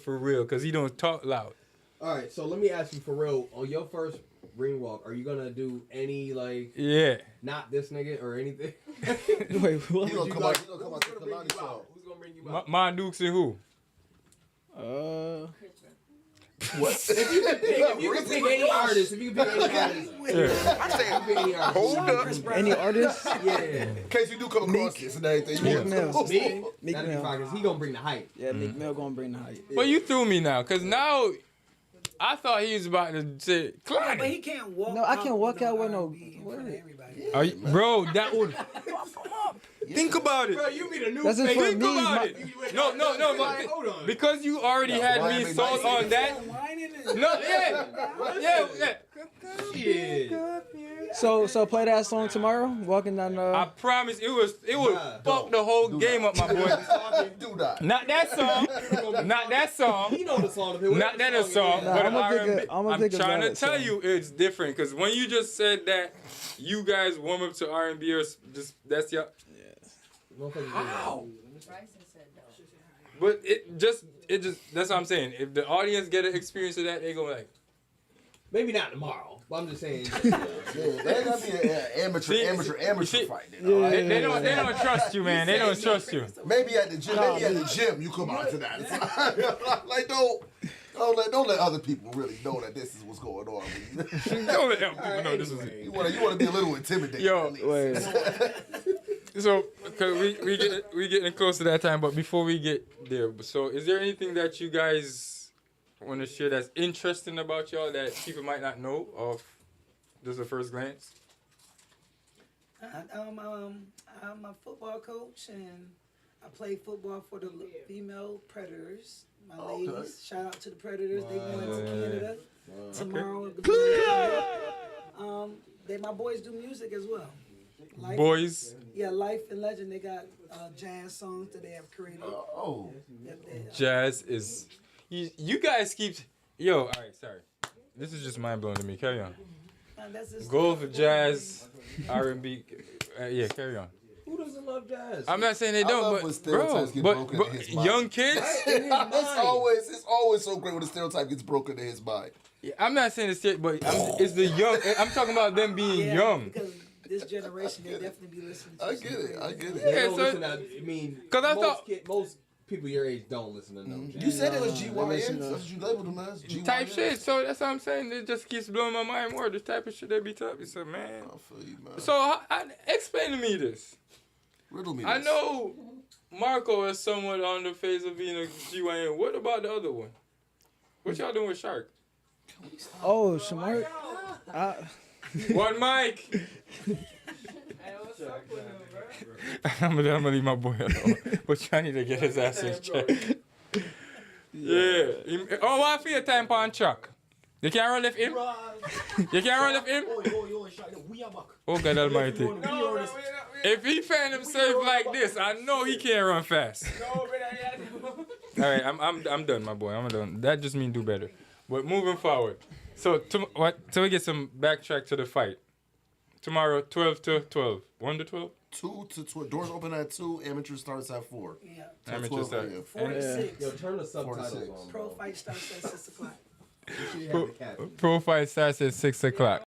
Speaker 1: cause he don't talk loud.
Speaker 13: All right, so let me ask you for real. On your first ring walk, are you gonna do any like?
Speaker 1: Yeah.
Speaker 13: Not this nigga or anything.
Speaker 9: Wait, what?
Speaker 11: He gonna come out to Kalani song.
Speaker 13: Who's gonna bring you out?
Speaker 1: Mon Dukes and who?
Speaker 11: What?
Speaker 13: If you could pick any artist,
Speaker 11: I said, hold up.
Speaker 9: Any artist?
Speaker 13: Yeah.
Speaker 11: In case you do come across this and everything.
Speaker 9: Meek Mill.
Speaker 13: Meek Mill. He gonna bring the hype.
Speaker 9: Yeah, Meek Mill gonna bring the hype.
Speaker 1: Well, you threw me now, cause now I thought he was about to say,
Speaker 12: Yeah, but he can't walk.
Speaker 9: No, I can't walk out with no.
Speaker 12: What?
Speaker 1: Are you, bro, that would. Think about it.
Speaker 13: Bro, you be the new
Speaker 9: That's just for
Speaker 1: Think
Speaker 9: me.
Speaker 1: about it. No,
Speaker 13: Hold on.
Speaker 1: because you already had me sold on that. No, yeah.
Speaker 9: So play that song tomorrow. Walking down the.
Speaker 1: I promise it would fuck the whole game up, my boy.
Speaker 11: Do that.
Speaker 1: Not that song. Not that song.
Speaker 13: He know the song.
Speaker 1: Not that a song.
Speaker 9: Nah,
Speaker 1: But
Speaker 9: I'ma
Speaker 1: R&B.
Speaker 9: I'ma
Speaker 1: I'm
Speaker 9: think
Speaker 1: trying
Speaker 9: about
Speaker 1: to
Speaker 9: it,
Speaker 1: tell
Speaker 9: so.
Speaker 1: you it's different because when you just said that you guys warm up to R&B or just that's your.
Speaker 13: How?
Speaker 1: But it just that's what I'm saying. If the audience get an experience of that, they go like.
Speaker 13: Maybe not tomorrow, but I'm just saying.
Speaker 11: Yeah, that gotta be an amateur fight.
Speaker 9: Yeah.
Speaker 1: They don't trust you, man. They don't trust you.
Speaker 11: Maybe at the gym, you come out to that. Like don't let other people really know that this is what's going on.
Speaker 1: Don't let people know this is it.
Speaker 11: You want to be a little intimidated.
Speaker 1: Yo,
Speaker 9: Wait.
Speaker 1: So, cause we getting close to that time, but before we get there, so is there anything that you guys want to share that's interesting about y'all that people might not know of just a first glance?
Speaker 12: I'm a football coach and I play football for the female Predators. My ladies, shout out to the Predators. They going to Canada tomorrow. They my boys do music as well. Life,
Speaker 1: Boys?
Speaker 12: Yeah, Life and Legend. They got jazz songs that they have created.
Speaker 1: Jazz is... You guys keep... Yo, all right, sorry. This is just mind-blowing to me. Carry on. Golf, jazz, R&B. Yeah, carry on.
Speaker 13: Who doesn't love jazz?
Speaker 1: I'm not saying they don't, but young kids...
Speaker 11: It's always so great when the stereotype gets broken in his mind.
Speaker 1: Yeah, I'm not saying it's but it's the young... I'm talking about them being young.
Speaker 12: Because this generation, they definitely be listening to
Speaker 11: I get it.
Speaker 1: Yeah, so...
Speaker 13: I mean,
Speaker 1: because I thought...
Speaker 13: most people your age don't listen to no jazz.
Speaker 11: You said it was GYNs. That's what you labeled them as. GYNs.
Speaker 1: Type shit. So that's what I'm saying. It just keeps blowing my mind more. The type of shit they be talking. So man.
Speaker 11: I feel you, man.
Speaker 1: So explain to me this.
Speaker 11: Riddle me
Speaker 1: I
Speaker 11: this.
Speaker 1: know Marco is somewhat on the phase of being a GYN. What about the other one? What y'all doing with Shark?
Speaker 9: Oh, Shamar.
Speaker 1: One mic. I'm gonna leave my boy alone. But I need to get his ass in check. Yeah. Oh, I feel time on track. You can't run left him? You can't run left him? Oh, God almighty. If he find himself like this, I know he can't run fast. Alright, I'm done, my boy. I'm done. That just means do better. But moving forward. So we get some backtrack to the fight. Tomorrow, 12 to 12. 1 to 12?
Speaker 11: 2 to 12. Doors open at 2. Amateur starts at 4.
Speaker 12: Yeah.
Speaker 1: Amateur start.
Speaker 12: 46.
Speaker 13: Yo, turn the subtitles on.
Speaker 12: Pro fight starts at 6 o'clock.
Speaker 1: Pro fight starts at 6 o'clock.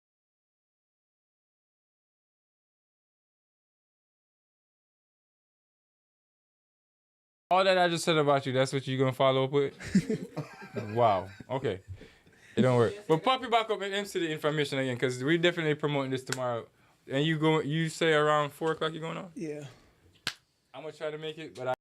Speaker 1: All that I just said about you, that's what you're going to follow up with? Wow. Okay. It don't work. But pop it back up and MC the information again, because we're definitely promoting this tomorrow. And you say around 4 o'clock you're going on?
Speaker 9: Yeah.
Speaker 1: I'm going to try to make it, but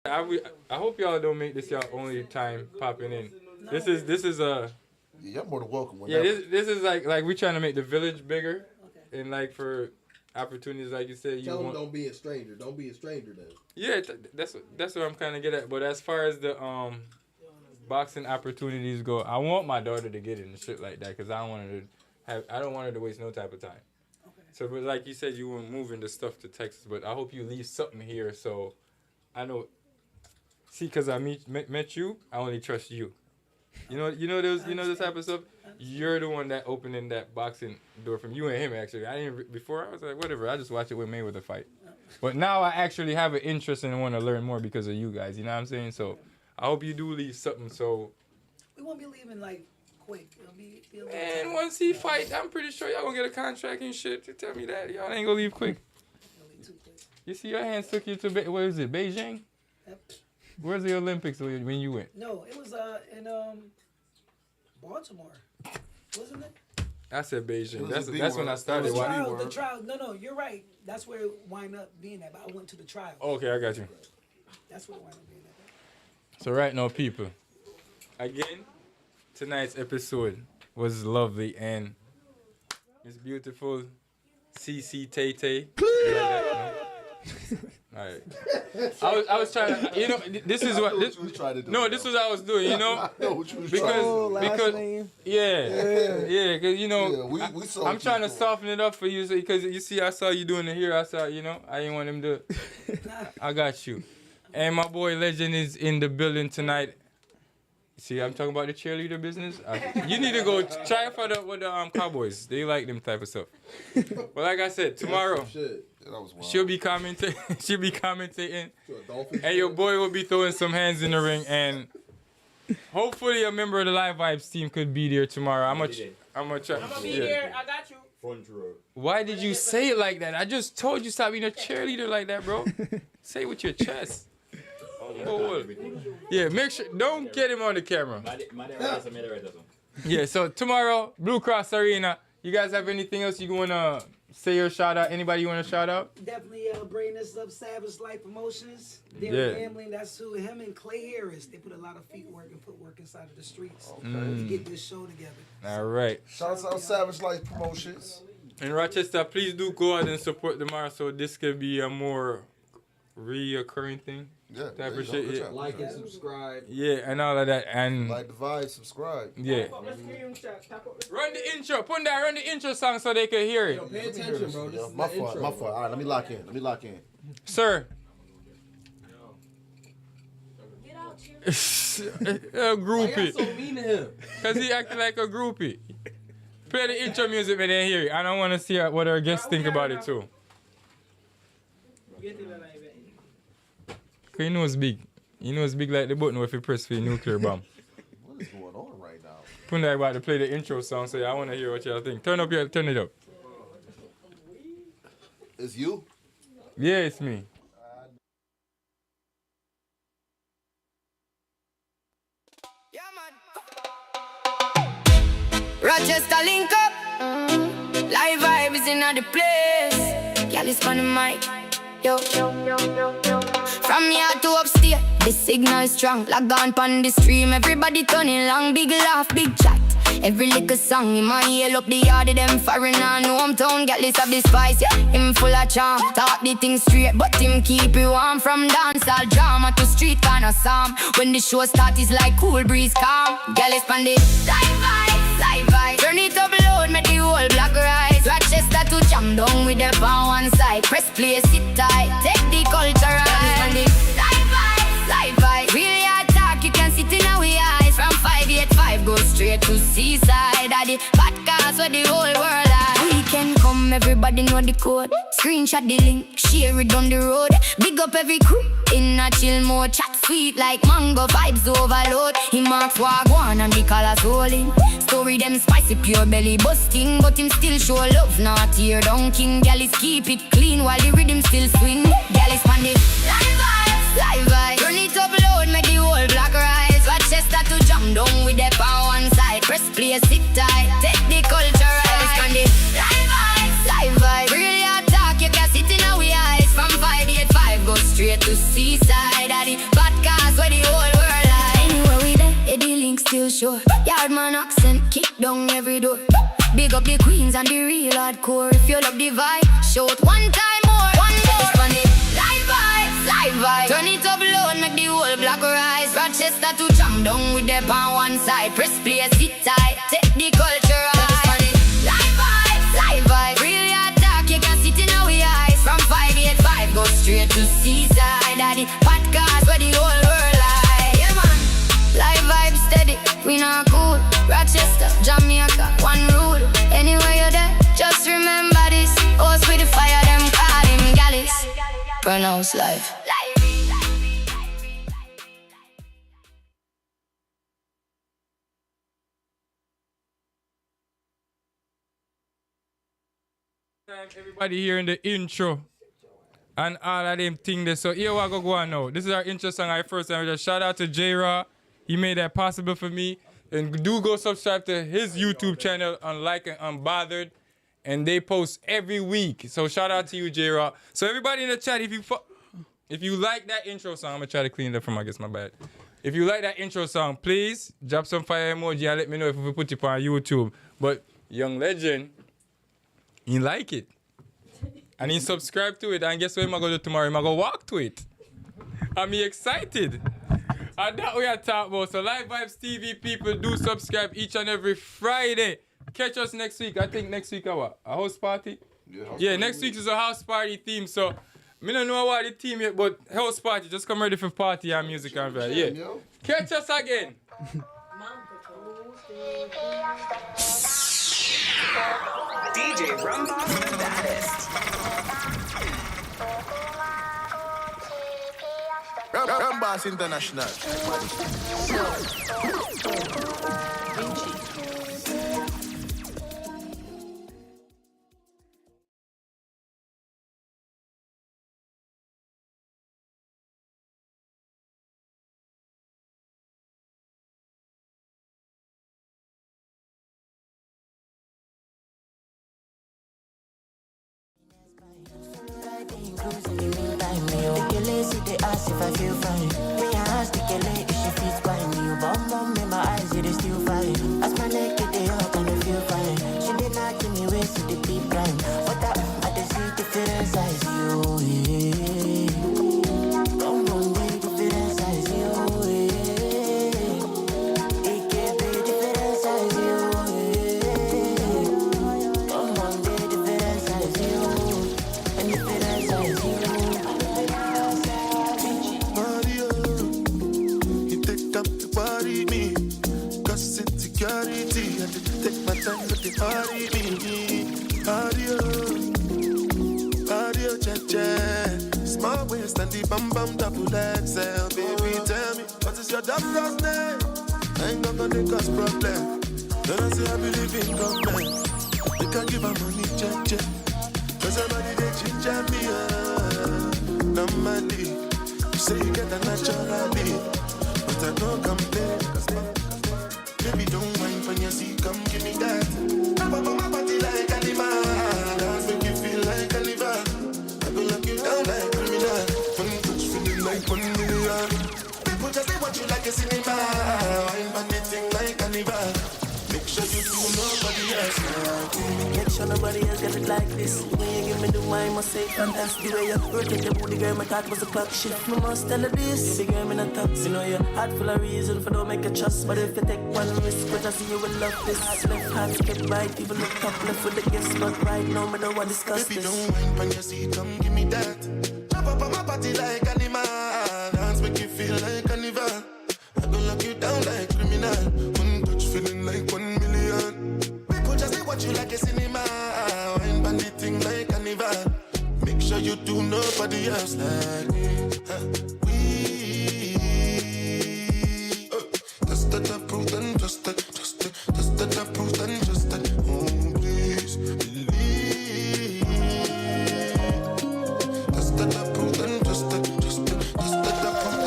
Speaker 1: I hope y'all don't make this y'all only time popping in. No. This is a.
Speaker 11: Yeah, you're more than welcome.
Speaker 1: Yeah, this is like we trying to make the village bigger, okay. And like for opportunities like you said.
Speaker 13: Tell them don't be a stranger. Don't be a stranger then.
Speaker 1: Yeah, that's what I'm kind of get at. But as far as the boxing opportunities go, I want my daughter to get in shit like that because I don't want her to waste no type of time. Okay. So, but like you said, you were moving the stuff to Texas, but I hope you leave something here so I know. See, cause I met you, I only trust you. You know this type of stuff. You're the one that opening that boxing door from you and him. Actually, before I was like whatever. I just watch it with Mayweather fight, but now I actually have an interest and want to learn more because of you guys. You know what I'm saying? So I hope you do leave something. So
Speaker 12: we won't be leaving like quick. It'll be
Speaker 1: and once he fight, I'm pretty sure y'all gonna get a contract and shit. To tell me that y'all ain't gonna leave quick. You see, your hands took you to what is it, Beijing? Yep. Where's the Olympics when you went?
Speaker 12: No, it was in Baltimore, wasn't it?
Speaker 1: I said Beijing. That's when I started.
Speaker 12: The trial. No, you're right. That's where it wind up being at. But I went to the trial.
Speaker 1: Okay, I got you.
Speaker 12: That's where it wind up being at.
Speaker 1: So right now, people, again, tonight's episode was lovely and it's beautiful. CC Tay Tay. All right. I was trying to, this is what this was trying to do. No, this was what I was doing, I know what you was because name. Yeah, because I'm trying to soften it up for you because you see I saw you doing it here. I saw, I didn't want him to. I got you. And my boy Legend is in the building tonight. See, I'm talking about the cheerleader business. You need to go try for with the Cowboys. They like them type of stuff. But like I said, tomorrow she'll be commentating. And your boy will be throwing some hands in the ring. And hopefully a member of the Livevybz team could be there tomorrow. I'm gonna try.
Speaker 6: I'm gonna be here. I got you.
Speaker 13: Front row.
Speaker 1: Why did you say it like that? I just told you stop being a cheerleader like that, bro. Say it with your chest. Yeah, make sure, don't get him on the camera. Yeah, so tomorrow, Blue Cross Arena. You guys have anything else you want to say or shout out? Anybody you want to shout out?
Speaker 12: Definitely bringing this up, Savage Life Promotions. They're gambling, that's who, him and Clay Harris. They put a lot of feet work and footwork inside of the streets to get this show together.
Speaker 1: All right.
Speaker 11: Shout out Savage Life Promotions.
Speaker 1: In Rochester, please do go out and support tomorrow so this could be a more reoccurring thing.
Speaker 11: Yeah,
Speaker 1: I appreciate it.
Speaker 13: Like and subscribe.
Speaker 1: Yeah, and all of that. And
Speaker 11: like the vibe, subscribe.
Speaker 1: Yeah. Run the intro. Put that. Run the intro song so they can hear it.
Speaker 13: Yo, pay attention, bro. This is
Speaker 11: my fault. My fault. All right, let me lock in.
Speaker 1: Sir.
Speaker 6: Get out here.
Speaker 1: A groupie.
Speaker 13: Why y'all so mean to him?
Speaker 1: Cause he acting like a groupie. Play the intro music, but they hear it. I don't want to see what our guests think about it too. He knows big. He knows big like the button if you press for the nuclear bomb.
Speaker 11: What is going on right now?
Speaker 1: Punai about to play the intro song, so I want to hear what y'all think. Turn it up.
Speaker 11: It's you?
Speaker 1: Yeah, it's me.
Speaker 4: Rochester link up. Livevybz in the place. Gyalis on the mic. Yo. From here to upstairs, the signal is strong. Log on pon the stream, everybody turning long. Big laugh, big chat. Every little song in my ear up the yard of them foreign and hometown. Gyalis have the spice, yeah. Him full of charm. Talk the thing straight, but him keep it warm. From dancehall drama to street kind of psalm. When the show starts, it's like cool breeze calm. Gyalis pon the live vibe. Turn it up loud, make the whole block rise. Rochester to jam down with the power one side. Press play, sit tight, take the culture right. Live vibe. Really hard talk, you can sit in our eyes. From 585, go straight to seaside. At the podcast where the whole world at. Weekend come, everybody know the code. Screenshot the link, share it on the road. Big up every crew, in a chill mode. Chat sweet like mango, vibes overload. He marks wagwan and the colors rolling. Story them spicy, pure belly busting. But him still show love, not tear down king. Gyalis keep it clean while the rhythm still swing. Gyalis pan the live vibe. Turn it up loud, make the whole block rise. Rochester to jam down with the power one side. Press play, sit tight, take the culture right. On the live vibe. Really hard talk, you can sit in our eyes. From 585, go straight to seaside. At the podcast where the whole world lies. Anywhere we there, the link still sure. Yardman accent, kick down every door. Big up the queens and the real hardcore. If you love the vibe, shout one time more. One more. On the live vibe. Turn it up loud, make the whole block rise. Rochester to jam down with the pan one side. Press play, sit tight, take the culture right. On the live vibe. Really hard talk, you can sit in our eyes. From 585, go straight to seaside. At the podcast where the whole world lies. Yeah man, live vibe steady, we not cool. Rochester, Jamaica, one rule. Anywhere you're there, just remember this. Host with the fire, them call him Gyalis. Pronounce live.
Speaker 1: Everybody here in the intro and all of them things there. So here we go on now. This is our intro song. I first time just shout out to J-Raw. He made that possible for me. And do go subscribe to his YouTube channel on Like and Unbothered. And they post every week. So shout out to you, J-Raw. So everybody in the chat, if you like that intro song, I'm gonna try to clean it up from my bad. If you like that intro song, please drop some fire emoji and let me know if we put it on YouTube. But Young Legend, he like it. And he subscribe to it. And guess what I'm gonna do tomorrow? I'm gonna walk to it. I'm excited. And that we are talking about. So Livevybz TV people, do subscribe each and every Friday. Catch us next week. I think next week a house party? Yeah, next week is a house party theme. So I don't know what the theme yet, but house party. Just come ready for party and music and that. Yeah. Catch us again.
Speaker 17: DJ Rumba, the baddest.
Speaker 10: Rumba's International.
Speaker 19: If I feel fine, me ask the girl if she feels fine. You bomb in my eyes, it is still fine. As my neck get the up and I feel fine. She did not give me ways to the deep prime. But I just see different size, you. Come on, baby, different size, you. It can be different size, you. Come on, baby, different size, you. And different size, you.
Speaker 3: Security, I did take my time with the party. Audio, cha-cha. Small waist and the bam double XL. Baby, tell me, what is your doctor's name? I ain't gonna cause problem. Then I say I believe in government. They can give her money, check. Cause somebody they ginger me, normally. You say you get a natural beat, but I don't complain. Baby, don't mind when you see, come give me that. Pop up on my body like an animal. Dance make you feel like a liver. I go lock you down like criminal. One touch feeling like 1 million. People just say what you like a cinema. Wine on the thing like a liver. Make sure you do nobody else like me.
Speaker 20: Make sure nobody else get it like this. When you give me the wine, must say fantastic. The way you rotate your booty, girl, my thought was a clock shift. Me must tell her this. Baby girl, me not toxic. You know your heart full of reason for don't make a trust. But if you take one risk, but I see you will love this. Left hand skip right, even look top left with the guest. But right now, me don't want to discuss
Speaker 3: Baby,
Speaker 20: this.
Speaker 3: don't mind when you see, come give me that. Pop up on my body like animal. Dance make you feel like a liver. I go lock you down like criminal. One touch feeling like 1 million. People just say what you like a cinema. Wine bandit like a liver. Make sure you do nobody else like me. We just that approved and just that approved and just that. Oh please believe. Just that approved and just that approved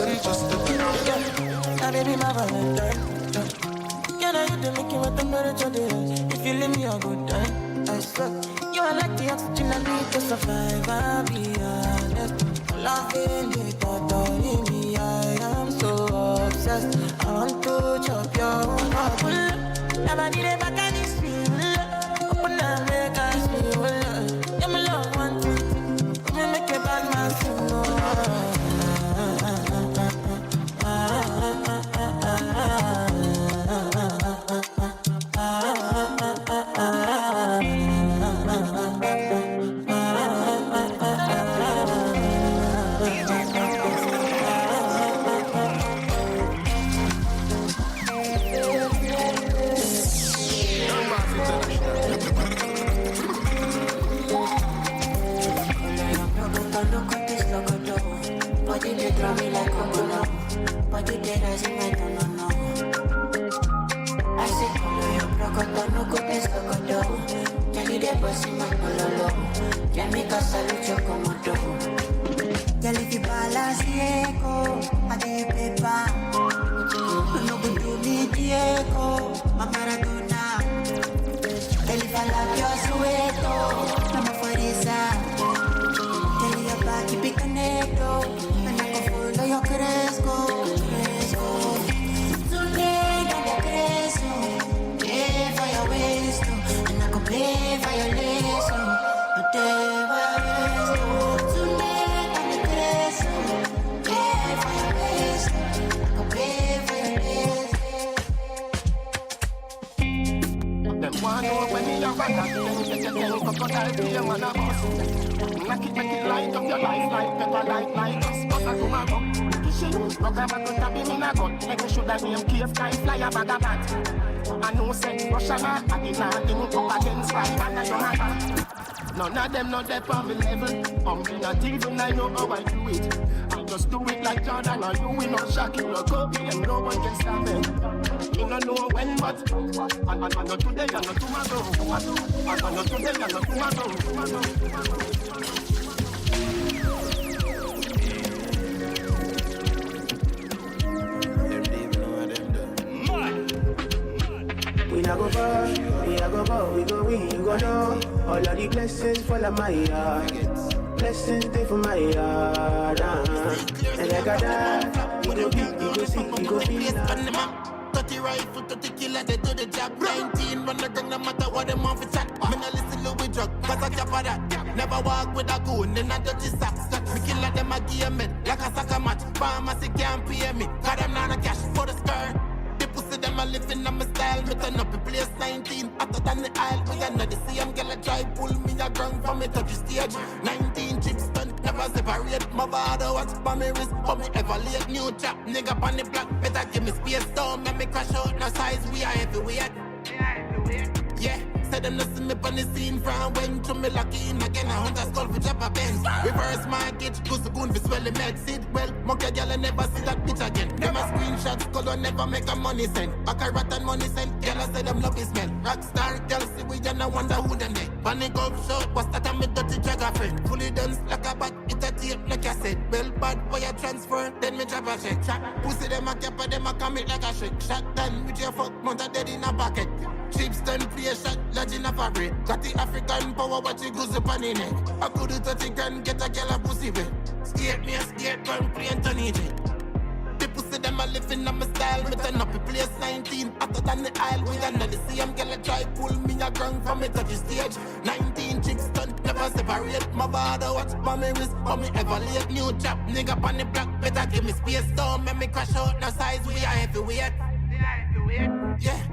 Speaker 3: and just that.
Speaker 20: Now baby, my Valentine. Can I hit the making with temperature days? If you leave me a good time, I swear. You are like the oxygen I need to survive. I'll be honest. Loving the thought of me, I am so obsessed. I want to chop your apple. Never did it back and it's real. Open and make us feel. Yeah, my love one thing. Come and make a bad man sing more.
Speaker 16: None of them know that on the level. Me not even I know how I do it. I just do it like Jordan or you. We not shocking or copy and no one can stop it. You don't know when, but I know today, I know tomorrow. I know today, I know tomorrow.
Speaker 20: We not go far, we not go far, we go win, you go know. All of the blessings fall on my yard. Blessings stay for my yard. And like I die, you go beat, you go see, you go feel.
Speaker 5: 30 rifle, 30 killer, they do the job. 19 run the gun, no matter what them want for chat. Me no listen to with drug, cause I cap for that. Never walk with a goon, then I dirty socks. Me killer them a game it, like a soccer match. Pharmacy can't pay me, cause them not a cash for the skirt. The pussy them a living on my style. Me turn up the place 19, hotter than the aisle. We are not the same, girl a try pull me a ground for me touch the stage. 19 chips done, never separate. My father watch for me wrist, but me ever late. New chap, nigga on the block, better give me space. Don't make me crash out, no size, we are heavyweight. Yeah, said them not see me on the scene from when to me lucky in again. I want a skull for drop a Benz. Reverse mortgage, cause the goon for swell the med seat. Well, monkey girl I never see that bitch again. Them a screenshots, color never make a money send. Back a rat and money send. Girl a
Speaker 16: say them love is men. Rockstar girl, see we and I wonder who them they. Panic up short, what's that on me dirty jagger friend? Fully done like a bat, it a tape like I said. Bell bad, wire transfer, then me drop a check. Pussy them a cap, them a commit like a shake. Shot done with your fuck, mount a dead in a pocket. Chips done, play a shot, lodge in a fabric. Got the African power, watch it goes up on the neck. I could do 30 grand, get a girl a pussy wet. Skate me a skate, come play and turn it. The pussy them a living on my style. Me turn up a place 19, hotter than the aisle. With another CM girl a try pull me a ground from me touch the stage. 19 chicks stunt, never separate. My father watch by me wrist, but me ever late. New chap, nigga on the block, better give me space. Don't make me crash out, no size, we are heavyweight. Yeah,